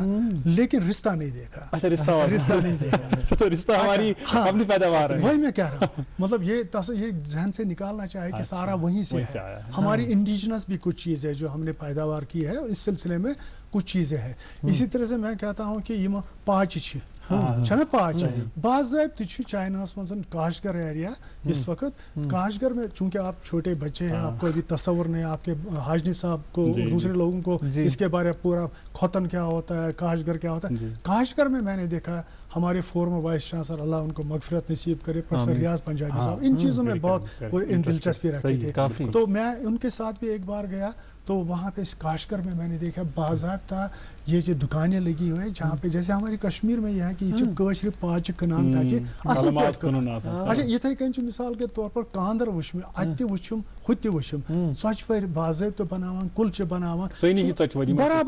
लेकिन रिश्ता नहीं देखा। अच्छा, रिश्ता नहीं देखा। तो रिश्ता हमारी अपनी पैदावार है, वही मैं कह रहा हूँ। मतलब ये जहन से निकालना चाहे कि सारा वहीं से है, हमारी इंडिजिनस भी कुछ चीज़ जो हमने पैदावार की है, इस सिलसिले में कुछ चीजें हैं। इसी तरह से मैं कहता हूं कि ये पाँच पाँच बाज़ाब्त चाइना मं काशगर एरिया इस वक्त, काशगर में चूंकि आप छोटे बच्चे हैं, आपको अभी तस्वर नहीं, आपके हाजनी साहब को दूसरे लोगों को इसके बारे में पूरा खोतन क्या होता है, काशगर क्या होता है। काशगर में मैंने देखा हमारे फॉर्मर वाइस चांसलर, अल्लाह उनको मगफिरत नसीब करे, प्रोफेसर रियाज पंजाबी साहब इन चीज़ों में बहुत दिलचस्पी रखते थे। तो मैं उनके साथ भी एक बार गया तो वहाँ पे इस काशगर में मैंने देखा बाज़ाब्ता ये जो दुकानें लगी हुई हैं, जहाँ पे जैसे हमारी कश्मीर में यह है कि ये कशर पाच कनान ताकि अच्छा इथे कन मिसाल के तौर पर कांदर वुचम अत वुचम हुत वुचम स्वच्छ पर बाज़ाब्त बनावान कुल बनावान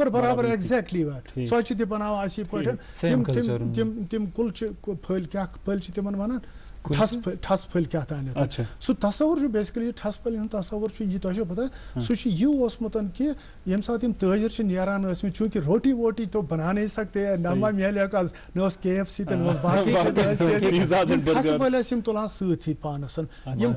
बराबर एग्जैक्टली स्वच्छ ते बनावान असी पठन तिम कुल फल क्या फल तिमन वनान ठस फल क्या तान सह तस्वर बेसिकली ठस फल तस्वर यह पता सह यह कि ये सात ताजर नान चूंकि रोटी वोटी तो बना नहीं सकते, नमा मिले न KFC तो ठस फल तुलान सत पानस,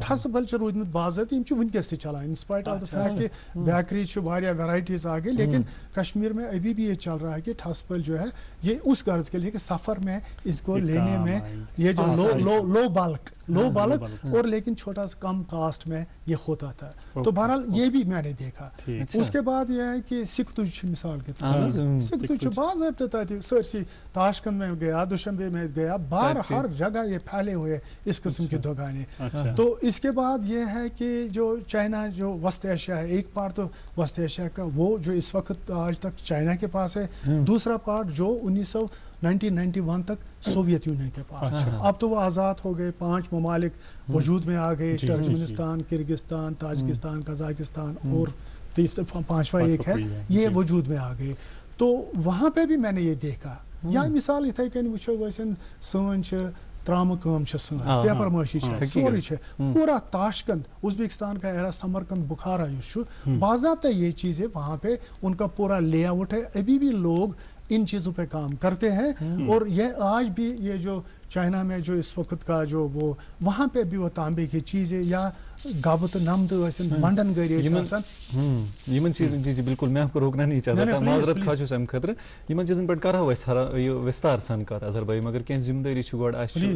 ठस फल रूदमत बाज़ाब्त वनकस चलान in spite of the fact कि बेकरी वेराइटीज आ गई, लेकिन कश्मीर में अभी भी ये चल रहा है कि ठस फल जो है ये उस गर्ज के लिए कि सफर में इसको लेने में ये जो लो बालक और लेकिन छोटा सा कम कास्ट में ये होता था। तो बहरहाल ये भी मैंने देखा। उसके बाद यह है कि सिख तुझ मिसाल के तौर सिख तुझ बाज़ाब्ता सरसी ताशकंद में गया, दुशंबे में गया, बाहर हर जगह ये फैले हुए इस किस्म के दुकानें। तो इसके बाद ये है कि जो चाइना जो वस्त एशिया है, एक पार्ट तो वस्त एशिया का वो जो इस वक्त आज तक चाइना के पास है, दूसरा पार्ट जो 1991 तक सोवियत यूनियन के पास। अब तो वो आज़ाद हो गए, 5 ममालिक वजूद में आ गए, टर्कमेनिस्तान, किर्गिस्तान, ताजिकिस्तान, कजाकिस्तान और पांचवा एक है, ये वजूद में आ गए। तो वहाँ पे भी मैंने ये देखा। या मिसाल इथे कन वो वैसन सन त्राम कम पेपर माशी सोरी पूरा ताशकंद उज्बेकिस्तान का एरा समरकंद बुखारा बाज़ाब्ता ये चीजें वहाँ पे उनका पूरा लेआउट है, अभी भी लोग इन चीजों पे काम करते हैं। और ये आज भी ये जो चाइना में जो इस वक्त का जो वो वहाँ पे भी वो तांबे की चीजें या गाबत नमद मंडन गरी जी बिल्कुल मैं आपको रोकना नहीं चाहता था, माजरत खाचुस अम खतर यमन चीजन पर करो विस्तार सन कत अजर भाई, मगर कहीं जिम्मेदारी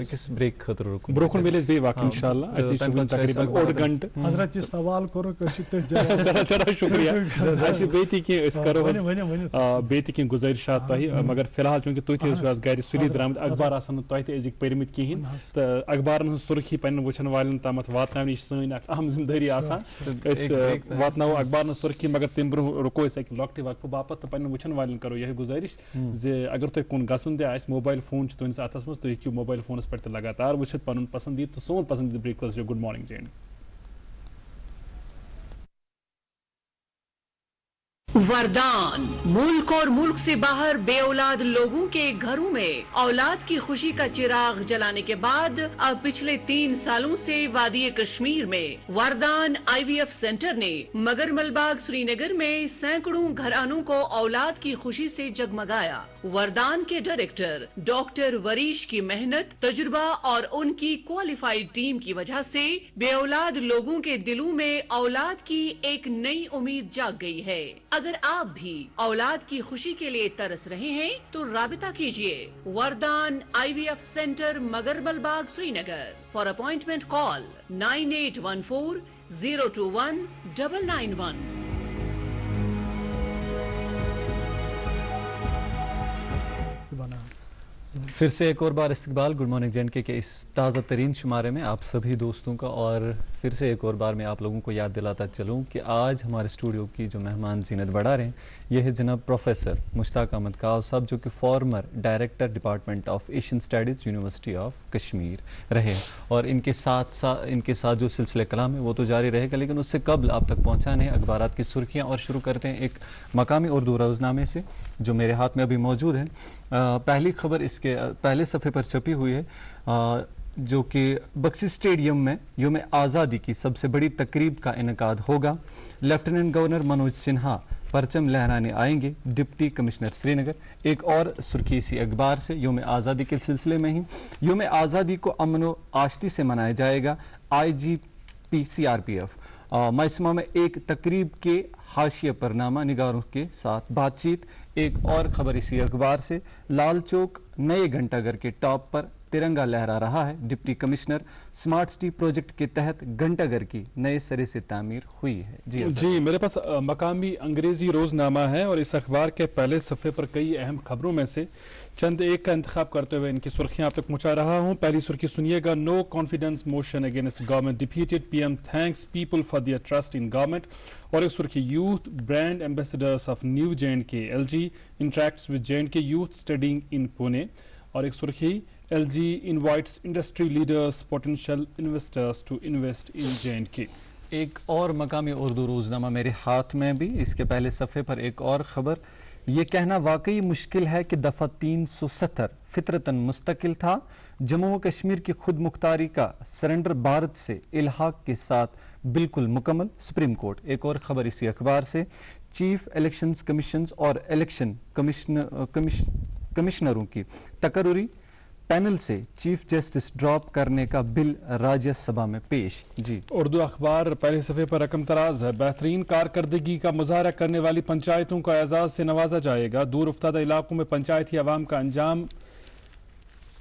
किस ब्रेक खतर रुक ब्रोकन मिले भी वाकई इंशाल्लाह ऐसे तकरीबन 1 घंटे हजरत जी सवाल करो जरा शुक्रिया अच्छी बेती की इस करो बेती की गुजारिशात तह, मगर फिलहाल चूंकि तुह थे गर सुली द्रामत अखबार आसान तह ते अजिक परमित कहीं तो अखबारन सुर्खी पन्न वुचन वालन तमत वातन सैन سٲنۍ اکھ اہم ذمہ دٲری آسان أسۍ واتناوو اخبارن سُرخی مگر تمہِ برونٛہہ رُکو أسۍ اکہِ لۄکٹہِ وقفہٕ باپتھ تہٕ پننٮ۪ن وٕچھن والٮ۪ن کرو یِہے گُزٲرِش زِ اگر تۄہہِ کُن گژھُن تہِ آسہِ موبایل فون چھُ تُہنٛدِس اتھس منٛز تُہۍ ہیٚکِو موبایل فونس پٮ۪ٹھ تہِ لگاتار وٕچھِتھ پنُن پسندیٖد تہٕ سون پسندیٖد بریکفاسٹ چھُ گُڈ مارننگ جے اینڈ वरदान मुल्क और मुल्क से बाहर बे औलाद लोगों के घरों में औलाद की खुशी का चिराग जलाने के बाद अब पिछले 3 सालों से वादी कश्मीर में वरदान IVF सेंटर ने मगर मलबाग श्रीनगर में सैकड़ों घरानों को औलाद की खुशी से जगमगाया। वरदान के डायरेक्टर डॉक्टर वरीश की मेहनत, तजुर्बा और उनकी क्वालिफाइड टीम की वजह से बे औलाद लोगों के दिलों में औलाद की एक नई उम्मीद जाग गई है। अगर आप भी औलाद की खुशी के लिए तरस रहे हैं तो राबिता कीजिए Vardan IVF centre Magarmal Bagh Srinagar. For appointment call 9814 021 991। फिर से एक और बार इस्तकबाल गुड मॉर्निंग JNK के इस ताज़ा तरीन शुमारे में आप सभी दोस्तों का। और फिर से एक और बार मैं आप लोगों को याद दिलाता चलूं कि आज हमारे स्टूडियो की जो मेहमान जीनत बढ़ा रहे हैं ये है जनाब प्रोफेसर मुश्ताक अहमद काव साहब, जो कि farmer director department of Asian studies university of Kashmir रहे। और इनके साथ जो सिलसिले कलाम है वो तो जारी रहेगा, लेकिन उससे कबल आप तक पहुँचाने हैं अखबारात की सुर्खियाँ। और शुरू करते हैं एक मकामी उर्दू रोज़नामे से जो मेरे हाथ में अभी मौजूद है। पहली खबर इसके पहले सफ़े पर छपी हुई है, जो कि बक्सी स्टेडियम में यौम आज़ादी की सबसे बड़ी तकरीब का इनेकाद होगा। लेफ्टिनेंट गवर्नर मनोज सिन्हा परचम लहराने आएंगे, डिप्टी कमिश्नर श्रीनगर। एक और सुर्खी इसी अखबार से यौम आज़ादी के सिलसिले में ही, यौम आज़ादी को अमन व आश्ती से मनाया जाएगा। IGP CRPF मैसमा में एक तकरीब के हाशिए पर नामा निगारों के साथ बातचीत। एक और खबर इसी अखबार से, लाल चौक नए घंटाघर के टॉप पर तिरंगा लहरा रहा है। Deputy commissioner, smart city project के तहत घंटाघर की नए सिरे से तामीर हुई है। जी मेरे पास मकामी अंग्रेजी रोजनामा है और इस अखबार के पहले सफ़े पर कई अहम खबरों में से चंद एक का इंतखाब करते हुए इनकी सुर्खियां आप तक पहुंचा रहा हूं। पहली सुर्खी सुनिएगा, no confidence motion against government defeated, PM thanks people for their trust in government. और एक सुर्खी, youth brand ambassadors of new JNK, LG interacts with JNK youth studying in Pune. और एक सुर्खी, LG invites industry leaders potential investors to invest in JNK। एक और मकामी उर्दू रोजनामा मेरे हाथ में भी, इसके पहले सफ़े पर एक और खबर, ये कहना वाकई मुश्किल है कि दफा 370 फितरतन मुस्तकिल था। जम्मू व कश्मीर की खुद मुख्तारी का सरेंडर भारत से इल्हाक के साथ बिल्कुल मुकम्मल, सुप्रीम कोर्ट। एक और खबर इसी अखबार से, चीफ इलेक्शंस कमीशन और इलेक्शन कमिश्नरों की तकर्री पैनल से चीफ जस्टिस ड्रॉप करने का बिल राज्यसभा में पेश। जी उर्दू अखबार पहले सफ़े पर रकम तराज है, बेहतरीन कारकर्दगी का मुजाहरा करने वाली पंचायतों को एजाज से नवाजा जाएगा। दूर उफ्तादा इलाकों में पंचायती आवाम का अंजाम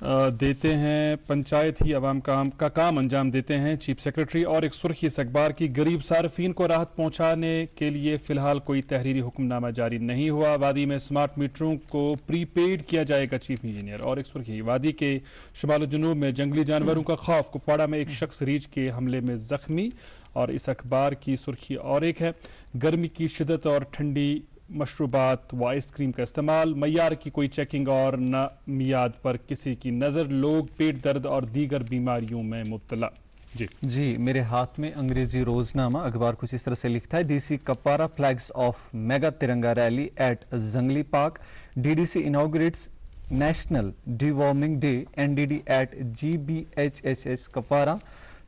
देते हैं, पंचायत ही आवाम का काम अंजाम देते हैं चीफ सेक्रेटरी। और एक सुर्खी इस अखबार की, गरीब सार्फिन को राहत पहुंचाने के लिए फिलहाल कोई तहरीरी हुक्मनामा जारी नहीं हुआ। वादी में स्मार्ट मीटरों को प्रीपेड किया जाएगा, चीफ इंजीनियर। और एक सुर्खी, वादी के शुमाल जनूब में जंगली जानवरों का खौफ, कुपवाड़ा में एक शख्स रीछ के हमले में जख्मी। और इस अखबार की सुर्खी और एक है, गर्मी की शिदत और ठंडी मशरूबात व आइसक्रीम का इस्तेमाल, मयार की कोई चेकिंग और न मियाद पर किसी की नज़र, लोग पेट दर्द और दीगर बीमारियों में मुब्तला। जी मेरे हाथ में अंग्रेजी रोजनामा अखबार कुछ इस तरह से लिखता है, DC Kupwara flags off mega Tiranga rally at Jungli park, DDC inaugurates national deworming day, NDD at GBHSS Kupwara.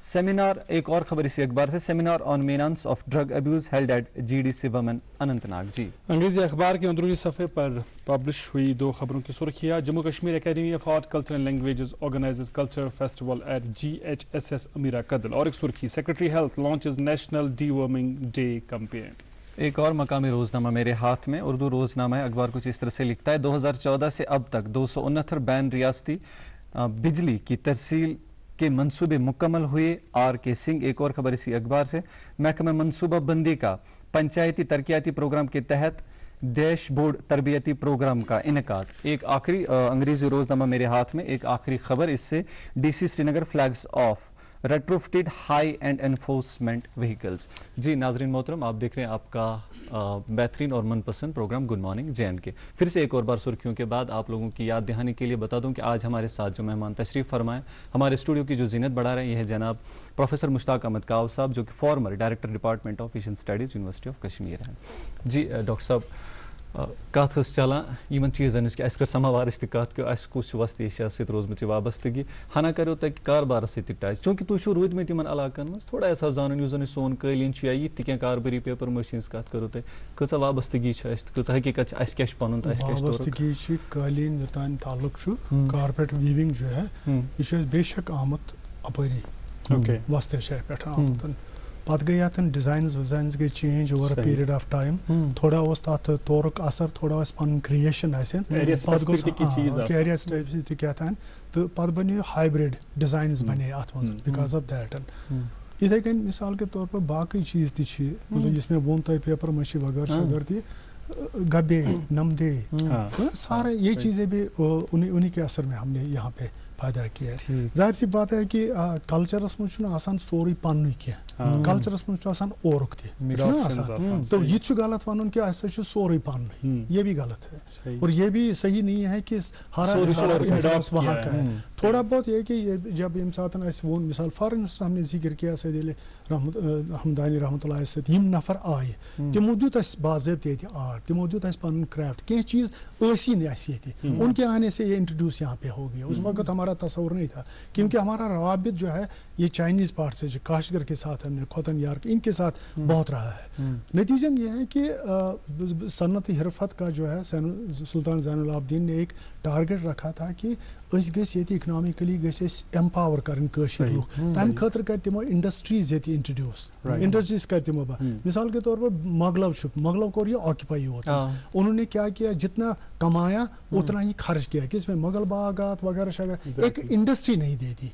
Seminar, एक और खबर इसी अखबार से, seminar on menace of drug abuse held at GDC women Anantnag. जी अंग्रेजी अखबार के अंदरूनी सफ़े पर पब्लिश हुई दो खबरों की सुर्खियां, Jammu Kashmir academy of art culture and languages organises culture festival at GHSS अमीरा कदल। और एक सुर्खी, secretary health launches national deworming day campaign. एक और मकामी रोजनामा मेरे हाथ में, उर्दू रोजनामा है, अखबार कुछ इस तरह से लिखता है, 2014 से अब तक 269 बैन रियासती बिजली की तरसील के मंसूबे मुकम्मल हुए। RK सिंह। एक और खबर इसी अखबार से, महकमा मनसूबा बंदी का पंचायती तरक्याती प्रोग्राम के तहत डैशबोर्ड तरबियती प्रोग्राम का इनेकाद। एक आखिरी अंग्रेजी रोजनामा मेरे हाथ में, एक आखिरी खबर इससे, DC Srinagar flags off retrofitted high end enforcement vehicles. जी नाजरीन मोहतरम, आप देख रहे हैं आपका बेहतरीन और मनपसंद प्रोग्राम गुड मॉर्निंग J&K। फिर से एक और बार सुर्खियों के बाद आप लोगों की याद दहानी के लिए बता दूं कि आज हमारे साथ जो मेहमान तशरीफ फरमाएं, हमारे स्टूडियो की जो जीनत बढ़ा रहे हैं, यह है जनाब प्रोफेसर मुश्ताक अहमद काव साहब, जो कि farmer director department of Asian studies university of Kashmir हैं। जी डॉक्टर साहब, कत चलान इन चीज़न कि अस कर समावार कत कि अस कुछ वस्त एशिया सत रोजमत वाबस्तगी हना करो तक कारबार सत टच, चूंकि तुम रोदमत इन इलाकन मज थोड़ा ऐसा जान युस जन सोन कलीन या ये क्या कारबरी पेपर मशीन कत करो तुम कचा वाबस्तगी कचा हकीकत क्या पन वाबस्तगी कलीन योतान ताल्लुक कारपेट वीविंग जो है यह बेशक आमत अपरी वस्त एशिया पे आमत पत गई अतन डिजाइन्स विजाइन्स गई change over a period of time, थोड़ा तथ तौरक असर थोड़ा पन क्रिएशन एरिया स्पेसिफिक तो पत बनो हाइब्रिड डिजाइन्स बने अत मज बिकॉज ऑफ दैट। इथे कन मिसाल के तौर पर बाकी चीज ती मतलब जिसमें वोन तय पेपर मशी वगैरह शगर थी गब्बे नमदे सारे ये चीजें भी उन्हीं के असर में हमने यहाँ पे फायदा किया है। जाहिर सी बात है कि कल्चरस मन सोरी पन क्या कल्चरस मन औरक तो ये गलत वन कि अस सोरे पन, ये भी गलत है और ये भी सही नहीं है कि वहाँ का है। थोड़ा बहुत ये कि जब इन साथ वोन मिसाल फॉर इंस्टेंस हमने जिक्र किया सैद हमदानी रहमतुल्लाह से यम नफर आए तमो दुत बाज़ाब्त ये आर्ट, तमो दुत पन क्राफ्ट कह चीज ऐसी नहीं, उनके आने से ये इंट्रोड्यूस यहाँ पे हो गया। उस वक्त हमारा तस्वर नहीं था क्योंकि हमारा रवाबित जो है ये चाइनीज पार्ट से जो काशगर के साथ हमने खोतन यार इनके साथ बहुत रहा है। नतीजन ये है कि सन्नत हिरफत का जो है सुल्तान ज़ैनुल आबदीन ने एक टारगेट रखा था कि इकनॉमिकली एम्पावर कर लुक तम खतर कर तमो इंडस्ट्रीज ये इंट्रोड्यूस इंडस्ट्रीज कर तमो मिसाल के तौर पर मगलव को ये ऑक्यूपाई होता उन्होंने क्या किया, जितना कमाया उतना ही खर्च किया, किसमें मुगल बागात वगैरह शगैरह, एक इंडस्ट्री नहीं दी थी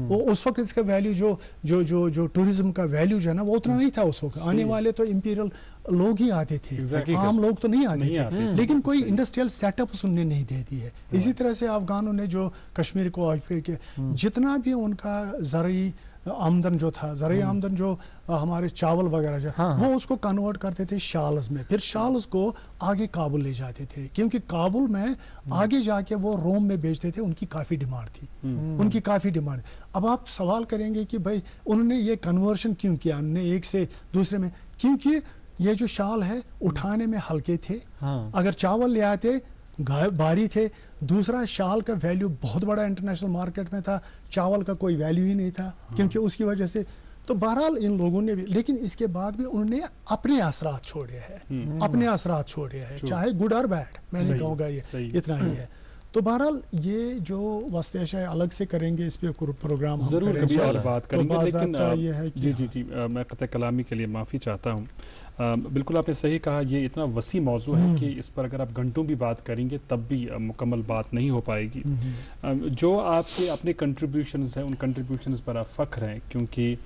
वो उस वक्त। इसका वैल्यू जो जो जो जो टूरिज्म का वैल्यू जो है ना वो उतना नहीं था उस वक्त। आने वाले तो इंपीरियल लोग ही आते थे, आम लोग तो नहीं आते थे, लेकिन कोई इंडस्ट्रियल सेटअप उन्होंने नहीं दे दी है। इसी तरह से अफगानों ने जो कश्मीर को ऑक्यूपाई किया, जितना भी उनका ज़रूरी आमदन जो था, ज़रूरी आमदन जो हमारे चावल वगैरह जो वो उसको कन्वर्ट करते थे शाल्स में, फिर शाल्स को आगे काबुल ले जाते थे क्योंकि काबुल में आगे जाके वो रोम में बेचते थे, उनकी काफ़ी डिमांड थी, उनकी काफ़ी डिमांड। अब आप सवाल करेंगे कि भाई उन्होंने ये कन्वर्शन क्यों किया, उन्होंने एक से दूसरे में, क्योंकि ये जो शाल है उठाने में हल्के थे, अगर चावल ले आते भारी थे, दूसरा शाल का वैल्यू बहुत बड़ा इंटरनेशनल मार्केट में था, चावल का कोई वैल्यू ही नहीं था क्योंकि उसकी वजह से। तो बहरहाल इन लोगों ने भी, लेकिन इसके बाद भी उन्होंने अपने असरात छोड़े हैं, अपने असरात छोड़े हैं, चाहे गुड और बैड, मैं नहीं कहूँगा ये इतना ही है। तो बहरहाल ये जो वस्तेशा अलग से करेंगे, इस पे प्रोग्राम हम जरूर कभी और बात करेंगे, लेकिन ये है कि जी मैं कतई कलामी के लिए माफ़ी चाहता हूँ। बिल्कुल आपने सही कहा, ये इतना वसी मौजू है कि इस पर अगर आप घंटों भी बात करेंगे तब भी मुकम्मल बात नहीं हो पाएगी। जो आपके अपने कंट्रीब्यूशंस हैं उन कंट्रीब्यूशंस पर आप फ़ख्र हैं क्योंकि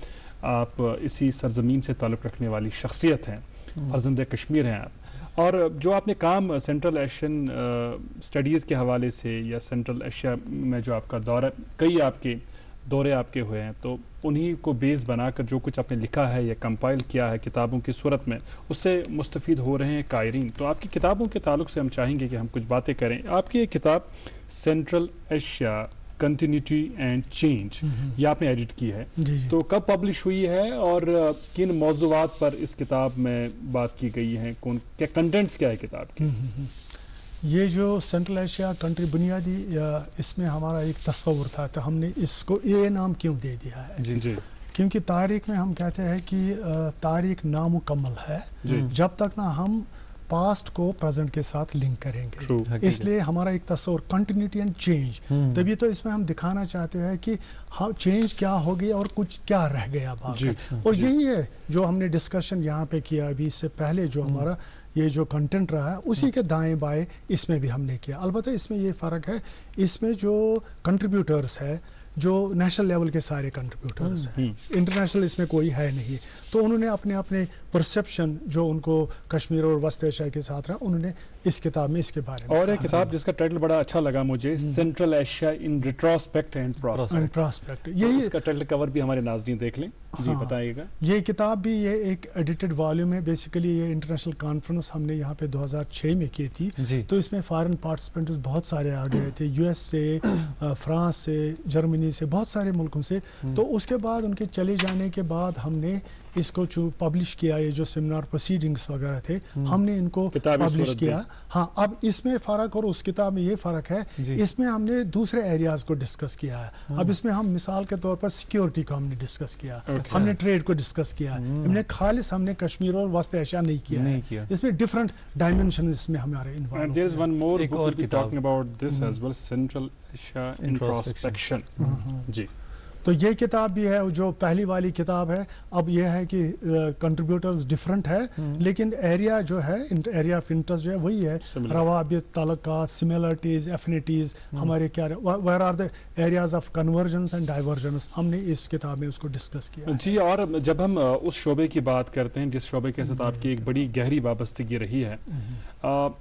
आप इसी सरजमीन से ताल्लुक़ रखने वाली शख्सियत हैं, फर्जंद कश्मीर हैं आप। और जो आपने काम सेंट्रल एशियन स्टडीज़ के हवाले से या सेंट्रल एशिया में जो आपका दौरे आपके हुए हैं, तो उन्हीं को बेस बनाकर जो कुछ आपने लिखा है या कंपाइल किया है किताबों की सूरत में, उससे मुस्तफ़ीद हो रहे हैं कायरीन। तो आपकी किताबों के ताल्लुक से हम चाहेंगे कि हम कुछ बातें करें। आपकी एक किताब central Asia continuity and change, ये आपने एडिट की है, तो कब पब्लिश हुई है और किन मौज़ूआत पर इस किताब में बात की गई है, क्या कंटेंट्स क्या है किताब के? ये जो सेंट्रल एशिया कंट्री बुनियादी इसमें हमारा एक तस्वुर था, तो हमने इसको ये नाम क्यों दे दिया है? जी क्योंकि तारीख में हम कहते हैं कि तारीख नामुकम्मल है जब तक ना हम पास्ट को प्रेजेंट के साथ लिंक करेंगे, इसलिए हमारा एक तस्वर कंटिन्यूटी एंड चेंज। तभी तो इसमें हम दिखाना चाहते हैं कि हाँ चेंज क्या हो गया और कुछ क्या रह गया बाकी। और यही है जो हमने डिस्कशन यहाँ पे किया अभी इससे पहले, जो हमारा ये जो कंटेंट रहा है उसी के दाएं बाएं इसमें भी हमने किया। अलबत्ता इसमें ये फ़र्क है, इसमें जो कंट्रीब्यूटर्स है जो नेशनल लेवल के सारे कंट्रीब्यूटर्स हैं, इंटरनेशनल इसमें कोई है नहीं, तो उन्होंने अपने अपने परसेप्शन जो उनको कश्मीर और वस्त एशिया के साथ रहा, उन्होंने इस किताब में इसके बारे में। और एक किताब जिसका टाइटल बड़ा अच्छा लगा मुझे, central Asia in retrospect and prospect, यही इसका टाइटल कवर भी हमारे नाज़रीन देख लें। जी बताइएगा। ये किताब भी ये एक एडिटेड वॉल्यूम है। बेसिकली ये इंटरनेशनल कॉन्फ्रेंस हमने यहाँ पे 2006 में की थी, तो इसमें फॉरेन पार्टिसिपेंट्स बहुत सारे आ गए थे, यूएस से, फ्रांस से, जर्मनी से, बहुत सारे मुल्कों से। तो उसके बाद उनके चले जाने के बाद हमने इसको पब्लिश किया, ये जो सेमिनार प्रोसीडिंग्स वगैरह थे हमने इनको पब्लिश किया। हाँ, अब इसमें फ़र्क और उस किताब में ये फ़र्क है, इसमें हमने दूसरे एरियाज को डिस्कस किया है। अब इसमें हम मिसाल के तौर पर सिक्योरिटी को हमने डिस्कस किया, हमने ट्रेड को डिस्कस किया, हमने खालिस हमने कश्मीर और वस्त एशिया नहीं किया। इसमें डिफरेंट डायमेंशन इसमें हमारे involve. There is one more book we talking about this as well, central Asia introspection. जी, तो ये किताब भी है जो पहली वाली किताब है। अब ये है कि कंट्रीब्यूटर्स डिफरेंट है, लेकिन एरिया जो है, एरिया ऑफ इंटरेस्ट जो है वही है, रवाबित, ताल्लुकात, सिमिलरिटीज, एफिनिटीज हमारे क्या, where are the areas of convergence and divergence, हमने इस किताब में उसको डिस्कस किया। जी, और जब हम उस शोबे की बात करते हैं जिस शोबे के साथ आपकी एक बड़ी गहरी वाबस्तगी रही है,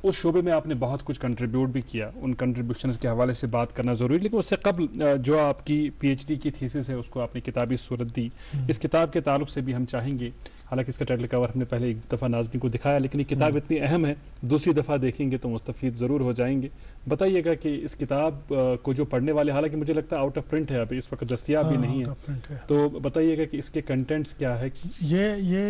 उस शोबे में आपने बहुत कुछ कंट्रीब्यूट भी किया, उन कंट्रीब्यूशंस के हवाले से बात करना जरूरी, लेकिन उससे कबल जो आपकी पीएचडी की थीसिस है उसको आपने किताबी सूरत दी। इस किताब के ताल्लुक से भी हम चाहेंगे, हालांकि इसका टाइटल कवर हमने पहले एक दफ़ा नाज़रीन को दिखाया, लेकिन ये किताब इतनी अहम है, दूसरी दफ़ा देखेंगे तो मुस्तफ़ीद ज़रूर हो जाएंगे। बताइएगा कि इस किताब को जो पढ़ने वाले, हालांकि मुझे लगता है आउट ऑफ प्रिंट है, अभी इस वक्त दस्तयाब भी नहीं है, तो बताइएगा कि इसके कंटेंट्स क्या है। ये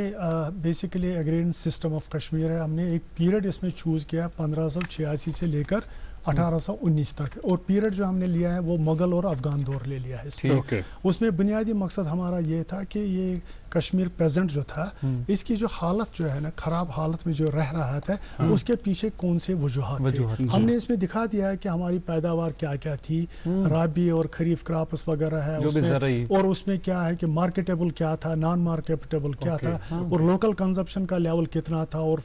basically aggregate system of Kashmir है। हमने एक पीरियड इसमें चूज़ किया 1586 से लेकर 1819 तक, और पीरियड जो हमने लिया है वो मुगल और अफगान दौर ले लिया है। उसमें बुनियादी मकसद हमारा ये था कि ये कश्मीर प्रेजेंट जो था, इसकी जो हालत जो है ना, खराब हालत में जो रह रहा था, उसके पीछे कौन से वजूहात थे। हमने इसमें दिखा दिया है कि हमारी पैदावार क्या क्या थी, राबी और खरीफ क्रॉप्स वगैरह है उसमें, और उसमें क्या है कि मार्केटेबल क्या था, नॉन मार्केटेबल क्या था, और लोकल कंजप्शन का लेवल कितना था और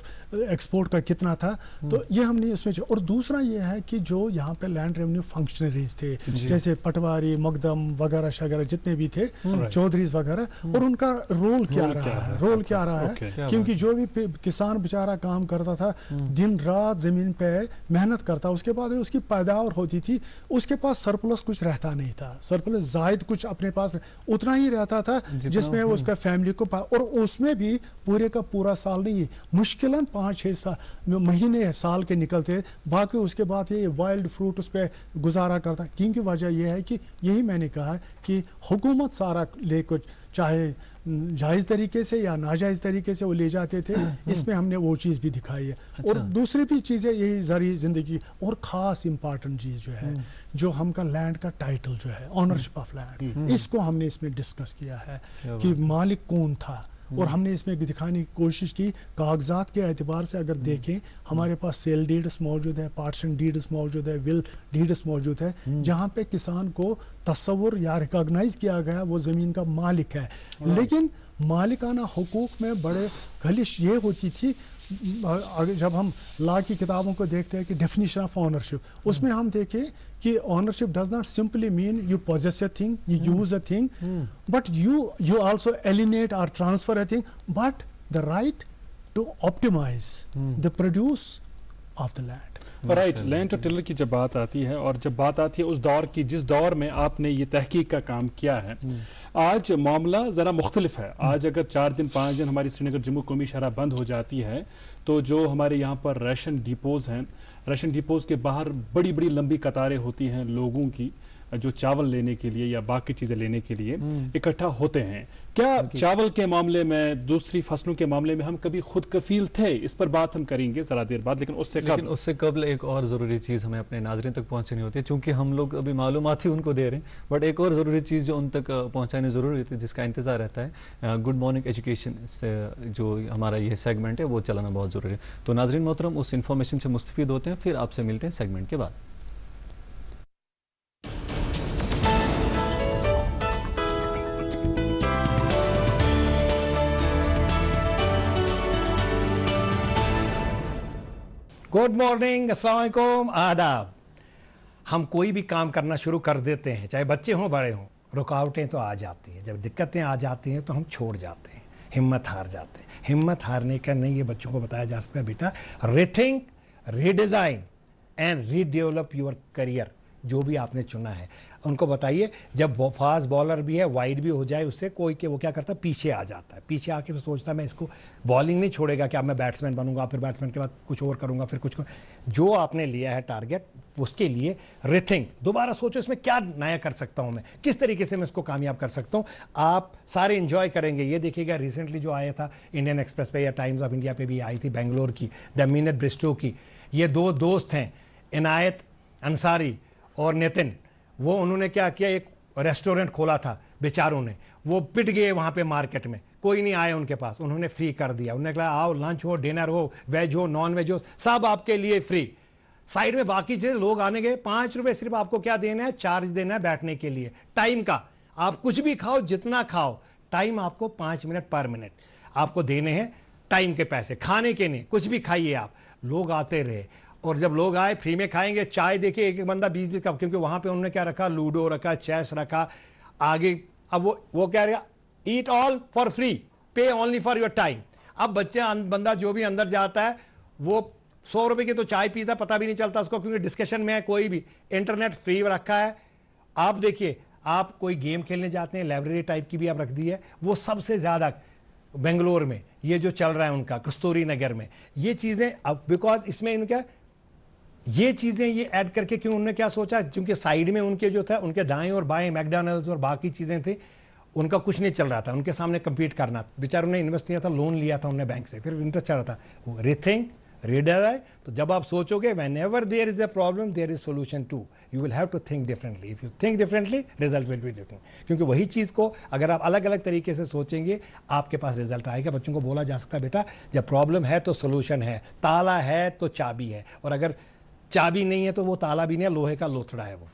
एक्सपोर्ट का कितना था। तो ये हमने इसमें, और दूसरा ये है कि जो यहाँ पे लैंड रेवेन्यू फंक्शनरीज थे, जैसे पटवारी, मकदम वगैरह शगैरह जितने भी थे, चौधरीज वगैरह, और उनका रोल क्या रहा है, रोल क्या रहा है, क्योंकि जो भी किसान बेचारा काम करता था, दिन रात जमीन पे मेहनत करता, उसके बाद उसकी पैदावार होती थी, उसके पास सरप्लस कुछ रहता नहीं था, सरप्लस जायद कुछ अपने पास उतना ही रहता था जिसमें उसका फैमिली को, और उसमें भी पूरे का पूरा साल नहीं, मुश्किलन 5-6 महीने साल के निकलते, बाकी उसके बाद ये वाइल्ड फ्रूट उस पर गुजारा करता। क्योंकि वजह यह है कि यही मैंने कहा कि हुकूमत सारा ले कुछ, चाहे जायज़ तरीके से या नाजायज़ तरीके से वो ले जाते थे, इसमें हमने वो चीज़ भी दिखाई है। और दूसरी भी चीज़ें यही ज़री ज़िंदगी, और ख़ास इम्पॉर्टेंट चीज़ जो है, जो हमका लैंड का टाइटल जो है, ऑनरशिप ऑफ लैंड, इसको हमने इसमें डिस्कस किया है कि मालिक कौन था, और हमने इसमें दिखाने की कोशिश की कागजात के एतबार से अगर देखें, हमारे पास सेल डीड्स मौजूद है, पार्टीशन डीड्स मौजूद है, विल डीड्स मौजूद है, जहां पे किसान को तस्वुर या रिकॉग्नाइज किया गया वो जमीन का मालिक है। लेकिन मालिकाना हुकूक में बड़े खलिश ये होती थी, जब हम लॉ की किताबों को देखते हैं कि डेफिनेशन ऑफ ऑनरशिप, उसमें हम देखें कि ownership does not simply mean you possess a thing, you use a thing, but you also alienate और transfer a thing, but the right to optimise the produce of the land. Right, land to tiller की जब बात आती है, और जब बात आती है उस दौर की जिस दौर में आपने ये तहकीक का काम किया है, आज मामला ज़रा मुख्तलिफ है। आज अगर 4 दिन 5 दिन हमारी श्रीनगर जम्मू कौमी शहरा बंद हो जाती है, तो जो हमारे यहाँ पर राशन डिपोज हैं, राशन डिपोज के बाहर बड़ी बड़ी लंबी कतारें होती हैं लोगों की, जो चावल लेने के लिए या बाकी चीजें लेने के लिए इकट्ठा होते हैं। क्या चावल के मामले में, दूसरी फसलों के मामले में हम कभी खुद कफील थे? इस पर बात हम करेंगे जरा देर बाद, लेकिन उससे कबल एक और जरूरी चीज हमें अपने नाज़रीन तक पहुंचानी होती है, चूंकि हम लोग अभी मालूमात ही उनको दे रहे हैं, बट एक और जरूरी चीज जो उन तक पहुंचानी जरूरी होती है, जिसका इंतजार रहता है, गुड मॉर्निंग एजुकेशन से जो हमारा ये सेगमेंट है वो चलाना बहुत जरूरी है। तो नाज़रीन मोहतरम, उस इन्फॉर्मेशन से मुस्तफीद होते हैं, फिर आपसे मिलते हैं सेगमेंट के बाद। गुड मॉर्निंग, अस्सलाम वालेकुम, आदाब। हम कोई भी काम करना शुरू कर देते हैं, चाहे बच्चे हों बड़े हों, रुकावटें तो आ जाती हैं। जब दिक्कतें आ जाती हैं तो हम छोड़ जाते हैं, हिम्मत हार जाते हैं। हिम्मत हारने का नहीं, ये बच्चों को बताया जा सकता है, बेटा rethink, redesign and redevelop your career. जो भी आपने चुना है उनको बताइए। जब फास्ट बॉलर भी है, वाइड भी हो जाए उससे, कोई के वो क्या करता है, पीछे आ जाता है। पीछे आके फिर सोचता है मैं इसको बॉलिंग नहीं छोड़ेगा कि अब मैं बैट्समैन बनूंगा, फिर बैट्समैन के बाद कुछ और करूंगा, फिर कुछ जो आपने लिया है टारगेट, उसके लिए रिथिंक, दोबारा सोचो इसमें क्या नया कर सकता हूं मैं, किस तरीके से मैं इसको कामयाब कर सकता हूं। आप सारे एंजॉय करेंगे। ये देखिएगा रिसेंटली जो आया था इंडियन एक्सप्रेस पे या टाइम्स ऑफ इंडिया पे भी आई थी, बेंगलोर की, द मिनट ब्रिस्टो की। ये दो दोस्त हैं, इनायत अंसारी और नितिन। वो उन्होंने क्या किया, एक रेस्टोरेंट खोला था बेचारों ने, वो पिट गए वहां पे मार्केट में, कोई नहीं आया उनके पास, उन्होंने फ्री कर दिया। उन्होंने कहा आओ, लंच हो, डिनर हो, वेज हो, नॉन वेज हो, सब आपके लिए फ्री। साइड में बाकी चीजें लोग आने गए, 5 रुपए सिर्फ आपको क्या देना है, चार्ज देना है बैठने के लिए, टाइम का। आप कुछ भी खाओ, जितना खाओ, टाइम आपको 5 मिनट पर मिनट आपको देने हैं, टाइम के पैसे, खाने के नहीं, कुछ भी खाइए आप। लोग आते रहे, और जब लोग आए फ्री में खाएंगे। चाय देखिए, एक बंदा 20-20 कप, क्योंकि वहां पे उन्होंने क्या रखा, लूडो रखा, चेस रखा आगे। अब वो क्या रहा, ईट ऑल फॉर फ्री, पे ओनली फॉर योर टाइम। अब बंदा जो भी अंदर जाता है वो 100 रुपए की तो चाय पीता, पता भी नहीं चलता उसको, क्योंकि डिस्कशन में है कोई भी। इंटरनेट फ्री रखा है। आप देखिए, आप कोई गेम खेलने जाते हैं, लाइब्रेरी टाइप की भी आप रख दी है। वो सबसे ज्यादा बेंगलोर में ये जो चल रहा है उनका, कस्तूरी नगर में, ये चीजें अब बिकॉज इसमें इनका ये चीजें ये ऐड करके, क्यों उन्होंने क्या सोचा, क्योंकि साइड में उनके जो था, उनके दाएं और बाएं मैकडॉनल्ड्स और बाकी चीजें थी, उनका कुछ नहीं चल रहा था, उनके सामने compete करना। बेचारों ने इन्वेस्ट किया था, लोन लिया था उन्होंने बैंक से, फिर इंटरेस्ट चल रहा था। रीथिंक, रीडाई। तो जब आप सोचोगे, whenever there is a problem there is solution too, you will have to think differently. If you think differently, result will be different. क्योंकि वही चीज को अगर आप अलग अलग तरीके से सोचेंगे, आपके पास रिजल्ट आएगा। बच्चों को बोला जा सकता है, बेटा जब प्रॉब्लम है तो सोल्यूशन है, ताला है तो चाबी है, और अगर चाबी नहीं है तो वो ताला भी नहीं है, लोहे का लोथड़ा है वो।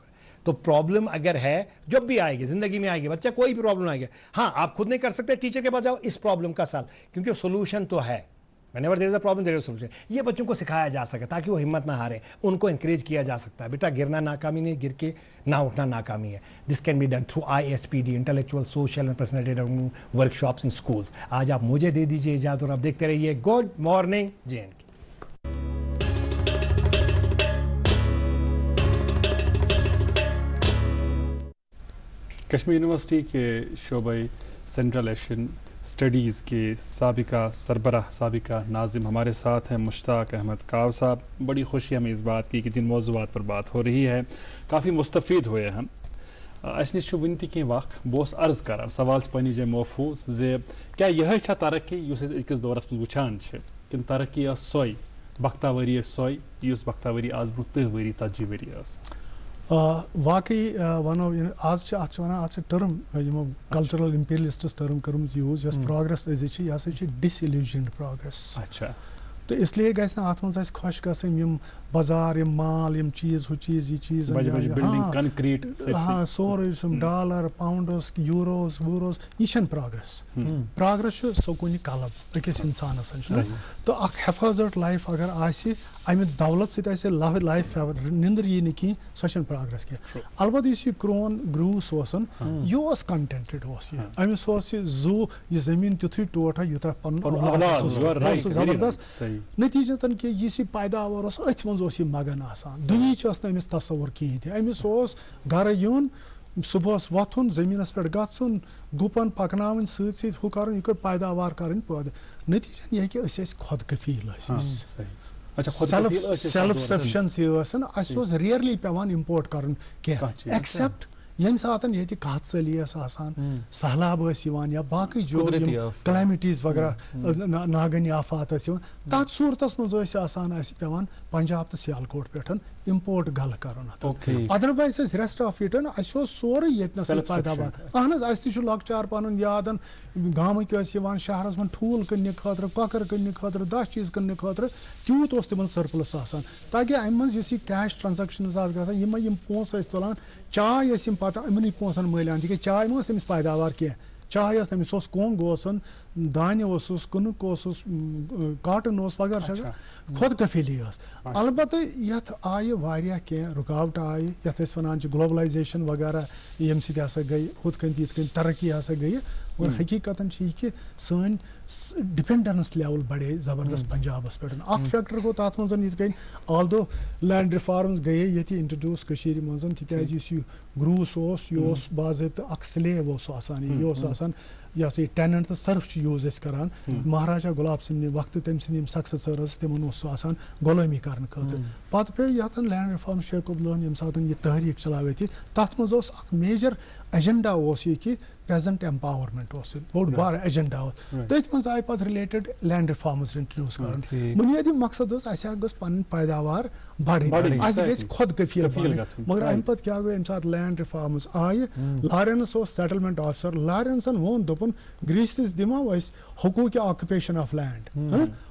तो प्रॉब्लम अगर है, जब भी आएगी जिंदगी में आएगी, बच्चा कोई भी प्रॉब्लम आएगी, हाँ आप खुद नहीं कर सकते, टीचर के पास जाओ, इस प्रॉब्लम का सॉल्व, क्योंकि सोल्यूशन तो है। Whenever there is a problem, there is a solution. ये बच्चों को सिखाया जा सके ताकि वो हिम्मत ना हारे, उनको encourage किया जा सकता है। बेटा गिरना नाकामी नहीं, गिर के ना उठना नाकामी है। This can be done through ISPD, Intellectual, Social and Personality Development Workshops in schools. आज आप मुझे दे दीजिए इजाजत और आप देखते रहिए good morning JNK। Kashmir university के शोबे सेंट्रल एशियन स्टडीज़ के साबिका सरबराह, साबिका नाजिम हमारे साथ हैं, मुश्ताक अहमद काव साहब। बड़ी खुशी हमें इस बात की कि जिन मौज़ूआत पर बात हो रही है काफ़ी मुस्तफ़ीद हुए हम। अस नश वन तह वक्त बहुत अर्ज कर सवाल पन्नी जाए महफूज जे क्या यह तरक्की अकिस दौरस में वुचान कि तरक्की सोई बख्तावरी सोई बख्तावरी आज ब्रोह 30 वरी 40 वरी। वाकई वनो आज आज टर्म यमो कल्चरल इंपीरियलिस्ट्स टर्म कर्म यूज यस प्रोग्रेस यह डिसइल्यूजन्ड प्रोग्रेस। अच्छा, तो इसलिए गस ना अत मज खुश गम बाजार यम माल यम चीज हु चीज ये चीज कंक्रीट, हाँ सोरे डॉलर पाउंडस यूरोस वूरोस यह प्रोग्रेस। प्रोग्रेस सकुन कलब अकिस इंसानस। तो अख हिफाजत लाइफ अगर आसि अमि दौलत सत लाइफ निंदर यी नी कहीं सो प्रोग्रेस की। अलबत् यह क्रोन ग्रूस यह कंटेंटेड अमिस जू यह जमीन तुथु टोटा यूथा जबरदस्त नतीजतन कि यह पैदावार अथ मज मगन आसान दुनिया अमिस तस्वुर कहें अमिस गर यून सुबह वथुन जमीनस पे गन गुपन पकन सत हु कर यह पैदावार कर पैदा नतीजन यह कि खुद कफील सेल्फ सफिशंसी रियरली पेवान इम्पोर्ट कर एक्सेप्ट यम सात ये कातली सहलाब या बाकी जो क्लाइमेटीज वगैरह नागन आफात तथ सूरत मज पेवान पंजाब तो सियालकोट पे इम्पोर्ट गल कर। अदरवाइज रेस्ट ऑफ इट सोरे ये पैदावार अहन लकचार पन याद गामक शहरस मन ठूल कन खतर ककर कन खतर 10 चीज कन खतर त्यूत तिम सरप्लस ताकि अम मज कैश ट्रांजेक्शन गम पोस तुलान चाय पता अमन पोसन मलियान ती चाय मस पैदावार कह چاہے تمس کونگ دانہ کنک کاٹن وغیرہ شغیرہ خود کفیلی البتہ یت آئی واریاہ کی رکاوٹ آئی یت ونان گلوبلائزیشن وغیرہ یم سی ہسا گئی ہت کن یت کن ترقی ہسا گئی اور حقیقت یہ کہ سن ڈپینڈنس لیول بڑے زبردست پنجابس پہ اخ فیکٹر گو تر مز یت کن آلدو لینڈ ریفارمز گئی یہ انٹروڈیوس کشیر مز تکیاز یہ گروس یہ باضابطہ اخ سلیب آسان یہ سا ٹیننٹ تو سرف یوز کران مہاراجا گلاب سند وقت تم سند سکسیسرز تمن سہ غلامی کرنے خاطر پتہ پہ یتن لینڈ ریفارم شیخ عبداللہ یم سات یہ تحریک چلاو تر مز اخ میجر ایجنڈا یہ کہ پیزنٹ ایمپاورمنٹ بوڑ بار ایجنڈا تھی مز آئی پتہ رلیٹڈ لینڈ ریفارمز انٹروڈیوس کران بنیادی مقصد گھس پن پیداوار بڑھیں گھ خود کفیل مگر امہ پتہ کیا گو یم سات لینڈ ریفارمز آئی لارنس سیٹلمنٹ آفیسر لارنسن وون دپن گریستس دمو حقوق آکوپیشن آف لینڈ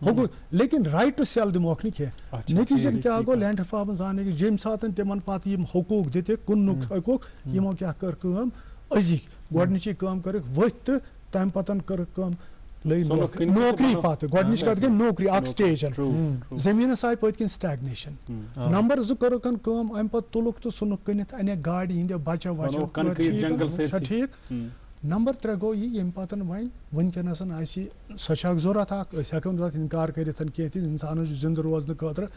حقوق لیکن رائٹ ٹو سیل دموک نتیجن کیا گو لینڈ ریفارمز آنے یم سات تمن پتہ یم حقوق دت کنک حقوق یمو کیا کر ازک گۄڈنِچی کٲم کٔرٕکھ ؤتھۍ تہٕ تمہِ پتن کٔرٕکھ کٲم لٔگۍ نوکری پتہٕ گۄڈنِچ کتھ گٔے نوکری اکھ سٹیج زٔمیٖنس آیہِ پٔتۍ کِنۍ سٹیگنیشن نمبر 2 کٔرٕکھ کٲم امہِ پتہٕ تُلُکھ تہٕ ژھُنُکھ کٕنِتھ انیکھ گاڑِ ہٕنٛدیو بچو وچو ٹھیٖک نمبر 3 گوٚو یہِ ییٚمہِ پتن وۄنۍ وٕنکیٚنس اسہِ سۄ چھِ اکھ ضروٗرت اکھ أسۍ ہٮ۪کو نہٕ تتھ انکار کٔرِتھ کینٛہہ تہِ انسانس زِندٕ روزنہٕ خٲطرٕ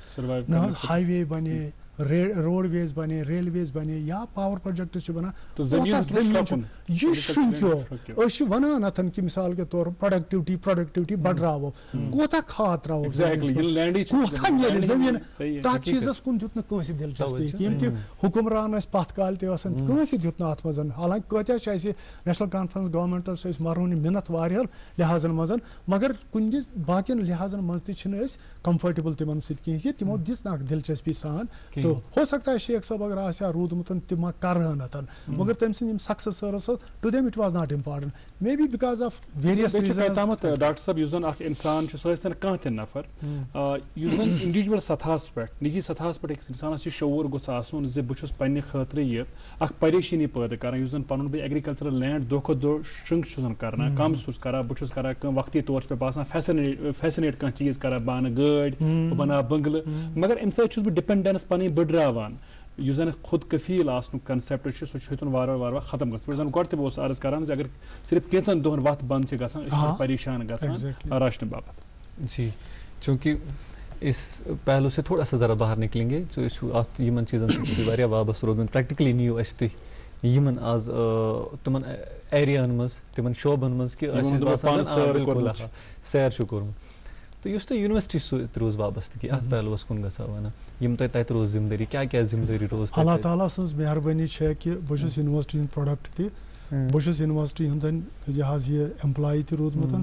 نہ حظ ہاے وے بنے روڈ ویز بنے ریلویز بنے یا پاور پروجیکٹس بنان یہ شرنکیو ونان اتن کہ مثال کے طور پروڈکٹیوٹی بڑھراو کوتا کھاد تراو کوتا میلہِ زمین تتھ چیزس کن دیت نہ دلچسپی یم کہ حکمران پتھ کال تہ دیت نہ ات مزن حالانکہ کتیا نیشنل کانفرنس گورنمنٹس مرہون منت واریاہ لحاظن مز مگر کن باقین لحاظن مز تہ کمفرٹیبل تمن سۭتۍ تمو دِژ نہٕ دلچسپی سان تو ہو سکتا ہے شیخ صاحب اگر آسیا رودمت تم کرہن اتن مگر تم سن successors to them it was not important may be because of various reasons doctor صاحب یُس زن اکھ انسان چھُ سُہ ٲسۍتن کانٛہہ تہِ نفر یُس زن انڈیوجول سطحس پٮ۪ٹھ نجی سطحس پٮ۪ٹھ أکِس انسانس یہِ شعوٗر گوٚژھ آسُن زِ بہٕ چھُس پننہِ خٲطرٕ یہِ اکھ پریشٲنی پٲدٕ کران یُس زن پنُن بہٕ ایگریکلچرل لینڈ دۄہ کھۄتہٕ دۄہ شرنک چھُس کران کم چھُس کران بہٕ چھُس کران کٲم وقتی طور چھُ مےٚ باسان فیسنیٹ کانٛہہ چیٖز کران بہٕ اَنہٕ گٲڑۍ بہٕ بناو بنگلہٕ مگر امہِ سۭتۍ چھُس بہٕ ڈِپینڈنس پنٕنۍ بٔڑراوان یُس زن خود کفیل آسنُک کنسیپٹ چھُ سُہ چھُ ہیوٚتُن وارٕ وارٕ ختم گژھُن زن گۄڈٕ تہِ بہٕ اوسُس عرض کران زِ اگر صرف کینٛژن دۄہن وتھ بند چھِ گژھان أسۍ چھِ پریشان گژھان راشنہٕ باپتھ جی چونکہ اس پہلو سے تھوڑا سا ذرا باہر نکلیں گے جو یمن چیزن سے واریاہ وابستہٕ روٗدمٕتۍ پریکٹیکلی نِیو اَسہِ تُہۍ یمن آز تمن ایریاہن منٛز تمن شوبن منٛز کہ سیر چھُ کوٚرمُت تو یُس تۄہہِ یونیورسٹی سۭتۍ روٗز وابستگی اتھ پہلوس کُن گژھو ونان یم تۄہہِ تتہِ روز ذمہٕ دٲری کیاہ ذمہٕ دٲری روز اللہ تعالیٰ سٕنٛز مہربٲنی چھےٚ کہِ بہٕ چھُس یونیورسٹی ہُنٛد پروڈکٹ تہِ بہٕ چھُس یونیورسٹی ہُنٛد یہِ حظ یہِ ایمپلاے تہِ روٗدمُت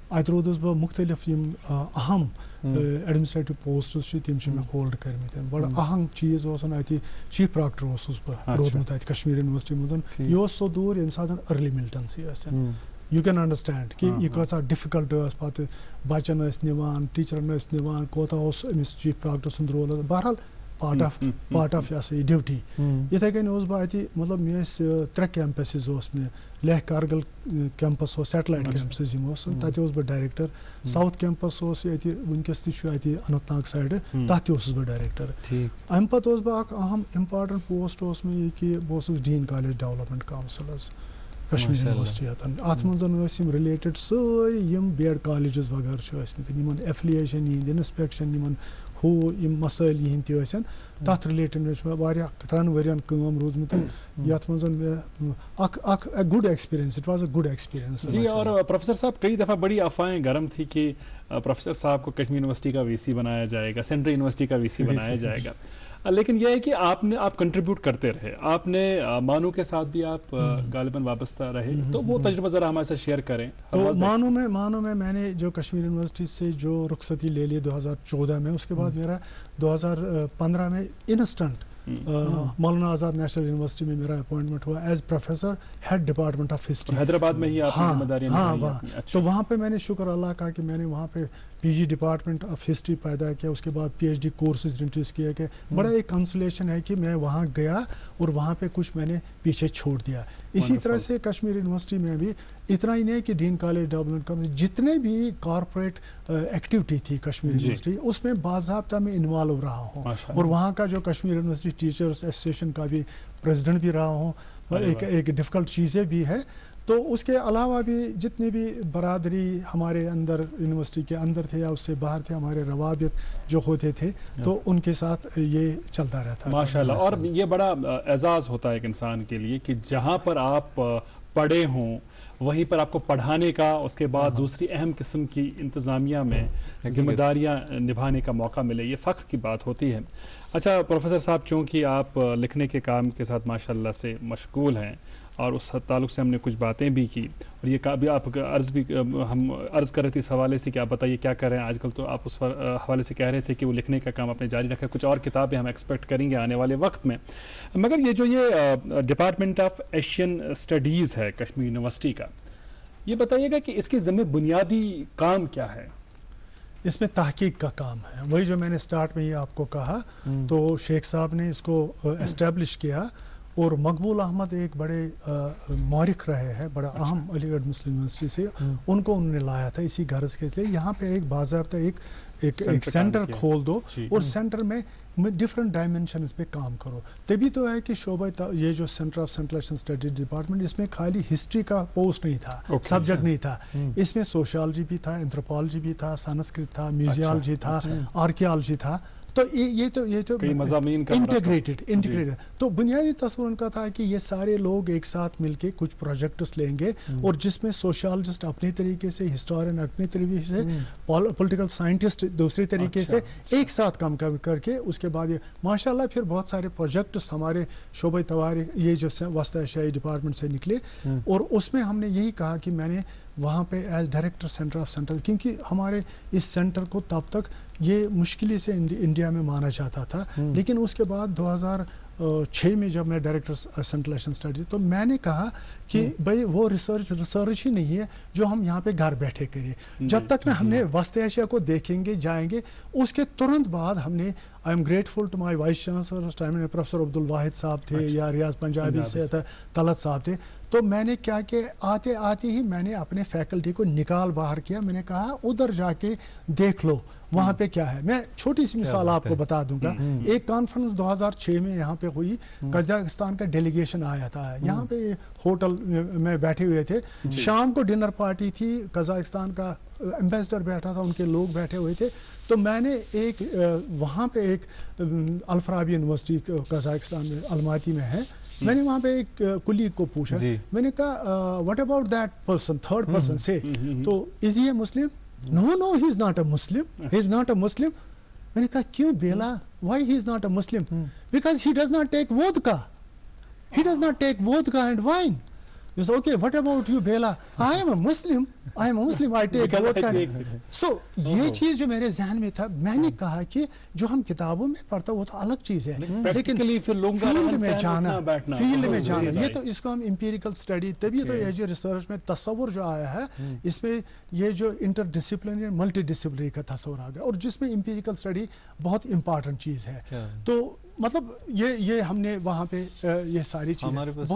اتہِ روٗدُس بہٕ مختلف یم اہم ایڈمنسٹریٹو پوسٹس چھِ تِم چھِ مےٚ ہولڈ کٔرمٕتۍ بڑٕ اہم چیٖز اوسُن اتہِ چیف پراکٹر اوسُس بہٕ روٗدمُت اتہِ کشمیٖر یونیورسٹی منٛز یہِ اوس سُہ دوٗر ییٚمہِ ساتہٕ ارلی ملٹنسی ٲسۍ یو کین انڈرسٹینڈ کہ یہ کۭژاہ ڈِفِکلٹ ٲس پتہٕ بچن ٲسۍ نِوان ٹیٖچرن ٲسۍ نِوان کوتاہ اوس أمِس چیف پراکٹر سُنٛد رول بہرحال پارٹ آف یہ سا یہ ڈیوٹی یِتھے کٔنۍ اوسُس بہٕ اتہِ مطلب مےٚ ٲسۍ 3 کیمپسز اوس مےٚ لیہ کارگل کیمپس اوس سیٹلایٹ کیمپسز یِم اوس تتہِ اوسُس بہٕ ڈایریکٹر ساوُتھ کیمپس اوس ییٚتہِ وٕنکیٚس تہِ چھُ اتہِ اننت ناگ سایڈٕ تتھ تہِ اوسُس بہٕ ڈایریکٹر امہِ پتہٕ اوس بہٕ اکھ اہم امپارٹنٹ پوسٹ اوس مےٚ یہِ کہِ بہٕ اوسُس ڈیٖن کالیج ڈیولپمنٹ کاونسل حظ کشمیٖر یونیورسٹی اتھ منٛز ٲسۍ یِم رِلیٹڈ سٲری یِم بی ایڈ کالیجز وغیرہ چھِ ٲسمٕتۍ یِمن ایفلیشن یِہنٛدۍ انسپیکشن یِمن یِم مسٲیل یِہنٛدۍ تہِ ٲسن تتھ رِلیٹڈ مےٚ چھُ واریاہ 3 ؤرین کٲم روٗدمُت یتھ منٛز مےٚ اکھ good experience it was a good experience جی اور پروفیسر صاحب کئی دفعہ بڑی افواہیں گرم تھی کہ پروفیسر صاحب کو کشمیر یونیورسٹی کا وی سی بنایا جائے گا سینٹرل یونیورسٹی کا وی سی بنایا جائے گا لیکن یہ ہے کہ آپ کنٹریبیوٹ کرتے رہے آپ نے مانو کے ساتھ بھی آپ غالباً وابستہ رہے تو وہ تجربہ ذرا ہمارے ساتھ شیئر کریں تو مانو میں نے جو کشمیر یونیورسٹی سے جو رخصتی لے لی 2014 میں اس کے بعد میرا 2015 میں انسٹنٹ मौलाना आज़ाद नेशनल यूनिवर्सिटी में मेरा अपॉइंटमेंट हुआ as professor head department of history. Hyderabad में ही आपने जिम्मेदारियां हाँ, निभाई वहाँ अपनी। अच्छा। तो वहाँ पे मैंने शुक्र अल्लाह का कि मैंने वहाँ पे पीजी डिपार्टमेंट ऑफ हिस्ट्री पैदा किया, उसके बाद पीएचडी कोर्सेज इंट्रोड्यूस किया कि बड़ा एक कंसोलेशन है कि मैं वहाँ गया और वहाँ पे कुछ मैंने पीछे छोड़ दिया। इसी तरह से कश्मीर यूनिवर्सिटी में भी इतना ही नहीं कि डीन कॉलेज डेवलपमेंट कमेटी जितने भी कॉरपोरेट एक्टिविटी थी कश्मीर यूनिवर्सिटी उसमें बाज़ाब्ता में इन्वॉल्व रहा हूँ, और वहाँ का जो कश्मीर यूनिवर्सिटी टीचर्स एसोसिएशन का भी प्रेसिडेंट भी रहा हूँ। एक डिफ़िकल्ट चीज़ें भी है। तो उसके अलावा भी जितनी भी बरादरी हमारे अंदर यूनिवर्सिटी के अंदर थे या उससे बाहर थे, हमारे रवाबित जो होते थे तो उनके साथ ये चलता रहता है माशाल्लाह। और ये बड़ा एजाज़ होता है एक इंसान के लिए कि जहाँ पर आप पढ़े हों वहीं पर आपको पढ़ाने का, उसके बाद दूसरी अहम किस्म की इंतज़ामिया में जिम्मेदारियां निभाने का मौका मिले, ये फ़ख्र की बात होती है। अच्छा प्रोफेसर साहब, चूँकि आप लिखने के काम के साथ माशाल्लाह से मशगूल हैं और उस ताल्लुक से हमने कुछ बातें भी की, और ये भी आप हम अर्ज़ कर रहे थे इस हवाले से कि आप बताइए क्या कर रहे हैं आजकल। तो आप उस हवाले से कह रहे थे कि वो लिखने का काम आपने जारी रखा, कुछ और किताबें हम एक्सपेक्ट करेंगे आने वाले वक्त में। मगर ये जो ये डिपार्टमेंट ऑफ एशियन स्टडीज़ है कश्मीर यूनिवर्सिटी का, ये बताइएगा कि इसके ज़िम्मे बुनियादी काम क्या है? इसमें तहकीक का काम है, वही जो मैंने स्टार्ट में ही आपको कहा। तो शेख साहब ने इसको एस्टेब्लिश किया और मकबूल अहमद एक बड़े मौरिख रहे हैं, बड़ा अहम अलीगढ़ मुस्लिम यूनिवर्सिटी से, उनको उन्होंने लाया था इसी गर्ज के लिए यहाँ पे एक बाज़ाब्ता एक सेंटर खोल दो और सेंटर में डिफरेंट डायमेंशन पे काम करो। तभी तो है कि शोबा ये जो centre of central Asian studies department, इसमें खाली हिस्ट्री का पोस्ट नहीं था, सब्जेक्ट नहीं था, इसमें सोशियोलॉजी भी था, एंथ्रोपोलॉजी भी था, संस्कृत था, म्यूजियोलॉजी था, आर्कियोलॉजी था। तो ये तो इंटीग्रेटेड। तो बुनियादी तस्वीर उनका था कि ये सारे लोग एक साथ मिलके कुछ प्रोजेक्ट्स लेंगे और जिसमें सोशियोलॉजिस्ट अपने तरीके से, हिस्टोरियन अपने तरीके से, पॉलिटिकल साइंटिस्ट दूसरे तरीके से एक साथ काम करके उसके बाद ये माशाल्लाह फिर बहुत सारे प्रोजेक्ट्स हमारे शोबे तवारीख ये जो वस्ता एशियाई डिपार्टमेंट से निकले। और उसमें हमने यही कहा कि मैंने वहाँ पे as director centre of central, क्योंकि हमारे इस सेंटर को तब तक ये मुश्किल से इंडिया में माना जाता था, लेकिन उसके बाद 2006 में जब मैं डायरेक्टर सेंट्रल एशियन स्टडीज, तो मैंने कहा कि भाई वो रिसर्च ही नहीं है जो हम यहाँ पे घर बैठे करें। जब तक ना हमने वस्त एशिया को देखेंगे जाएंगे, उसके तुरंत बाद हमने, I am grateful to my vice chancellor उस टाइम में प्रोफेसर अब्दुल वाहिद साहब थे या रियाज पंजाबी से तलत साहब थे। तो मैंने क्या कि आते आते ही मैंने अपने फैकल्टी को निकाल बाहर किया, मैंने कहा उधर जाके देख लो वहाँ पे क्या है। मैं छोटी सी मिसाल आपको बता दूंगा। एक कॉन्फ्रेंस 2006 में यहाँ पे हुई, कजाकिस्तान का डेलीगेशन आया था, यहाँ पे होटल में बैठे हुए थे, शाम को डिनर पार्टी थी, कजाकिस्तान का एम्बेसडर बैठा था, उनके लोग बैठे हुए थे। तो मैंने एक वहाँ पे एक अल-फराबी यूनिवर्सिटी कजाकिस्तान में अलमाती में है, मैंने वहाँ पे एक कुलीग को पूछा, मैंने कहा what about that person, third person से, तो is he a Muslim? No he is not a Muslim, he is not a Muslim. मैंने कहा क्यों बेला, why he is not a Muslim? Because he does not take vodka, he does not take vodka and wine. You say, okay, what about you, Bela? I am a Muslim, I take vodka. So, ये चीज जो मेरे जहन में था, मैंने कहा कि जो हम किताबों में पढ़ता वो तो अलग चीज है, लेकिन फील्ड में जाना, ये तो इसको हम इंपीरिकल स्टडी, तभी तो ये जो रिसर्च में तस्वुर जो आया है, इसमें ये जो इंटरडिसिप्लिनरी मल्टी डिसिप्लिनरी का तस्वुर आ गया, और जिसमें इंपीरिकल स्टडी बहुत इंपॉर्टेंट चीज है। तो मतलब ये हमने वहाँ पे ये सारी चीजें हमारे पास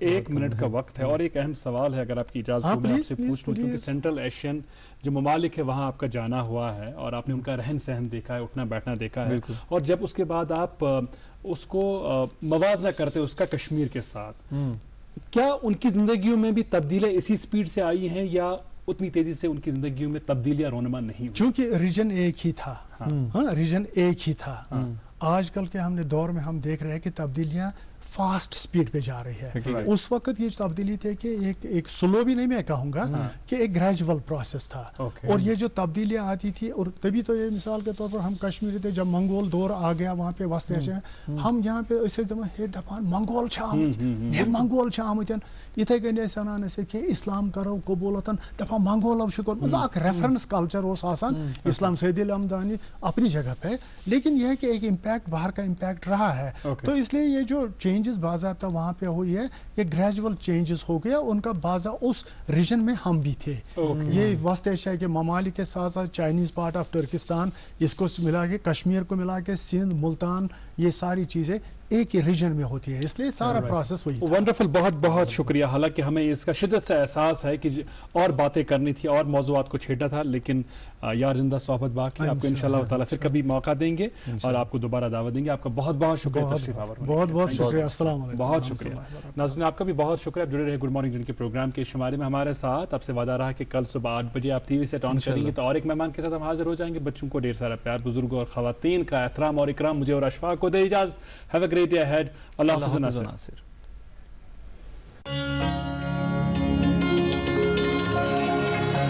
एक मिनट का वक्त है, और एक अहम सवाल है अगर आपकी इजाजत हो मैं आपसे पूछ लूं, क्योंकि सेंट्रल एशियन जो ममालिक है वहाँ आपका जाना हुआ है और आपने उनका रहन सहन देखा है, उठना बैठना देखा है, और जब उसके बाद आप उसको मवाजना करते हो उसका कश्मीर के साथ, क्या उनकी जिंदगियों में भी तब्दीलियां इसी स्पीड से आई हैं या उतनी तेजी से उनकी जिंदगियों में तब्दीलियां रोनमा नहीं हुई? चूंकि रीजन एक ही था, रीजन एक ही था। आजकल के हमने दौर में हम देख रहे हैं कि तब्दीलियां फास्ट स्पीड पे जा रही है। उस वक्त ये तब्दीली थी कि एक स्लो भी नहीं मैं कहूँगा कि एक ग्रेजुअल प्रोसेस था। और ये जो तब्दीलियाँ आती थी, और तभी तो ये मिसाल के तौर पर हम कश्मीर थे, जब मंगोल दौर आ गया वहाँ पे वस्त हम यहाँ पे ऐसे दपान मंगोल मंगोल आमतन इथे कन वन कि इस्लाम करो कबूलतन दपा मंगोलों मतलब रेफरेंस कल्चर इस्लाम सैदिल अमदानी अपनी जगह पे, लेकिन यह है कि एक इम्पैक्ट बाहर का इम्पैक्ट रहा है। तो इसलिए ये जो चेंजेस बाज़ाब्ता वहाँ पे हुई है, ये ग्रेजुअल चेंजेस हो गया उनका बाजा उस रीजन में हम भी थे। ये वस्त एशिया के ममालिक के साथ साथ चाइनीज पार्ट ऑफ तुर्किस्तान, इसको मिला के कश्मीर को मिला के सिंध मुल्तान, ये सारी चीजें एक ही रीजन में होती है, इसलिए सारा प्रोसेस वही। वंडरफुल, बहुत बहुत शुक्रिया। हालांकि हमें इसका शिद्दत से एहसास है कि और बातें करनी थी और मौज़ूआत को छेड़ा था, लेकिन यार जिंदा सोहबत बाकी, आपको इंशाअल्लाह ताला फिर कभी मौका देंगे और आपको दोबारा दावत देंगे। आपका बहुत बहुत शुक्रिया तशरीफ आवर होने के लिए। बहुत बहुत शुक्रिया, अस्सलाम वालेकुम। बहुत शुक्रिया नाज़रीन, आपका भी बहुत शुक्रिया। जुड़े रहे गुड मॉर्निंग जिनके प्रोग्राम के शुमारे में हमारे साथ। आपसे वादा रहा कि कल सुबह 8 बजे आप टीवी सेट ऑन करेंगे तो और एक मेहमान के साथ हम हाजिर हो जाएंगे। बच्चों को ढेर सारा प्यार, बुजुर्गों और खवातीन का एहतराम और इकराम, मुझे और अशफाक को दे इजाज़त। Have a great day ahead. अल्लाह हाफ़िज़ नासिर।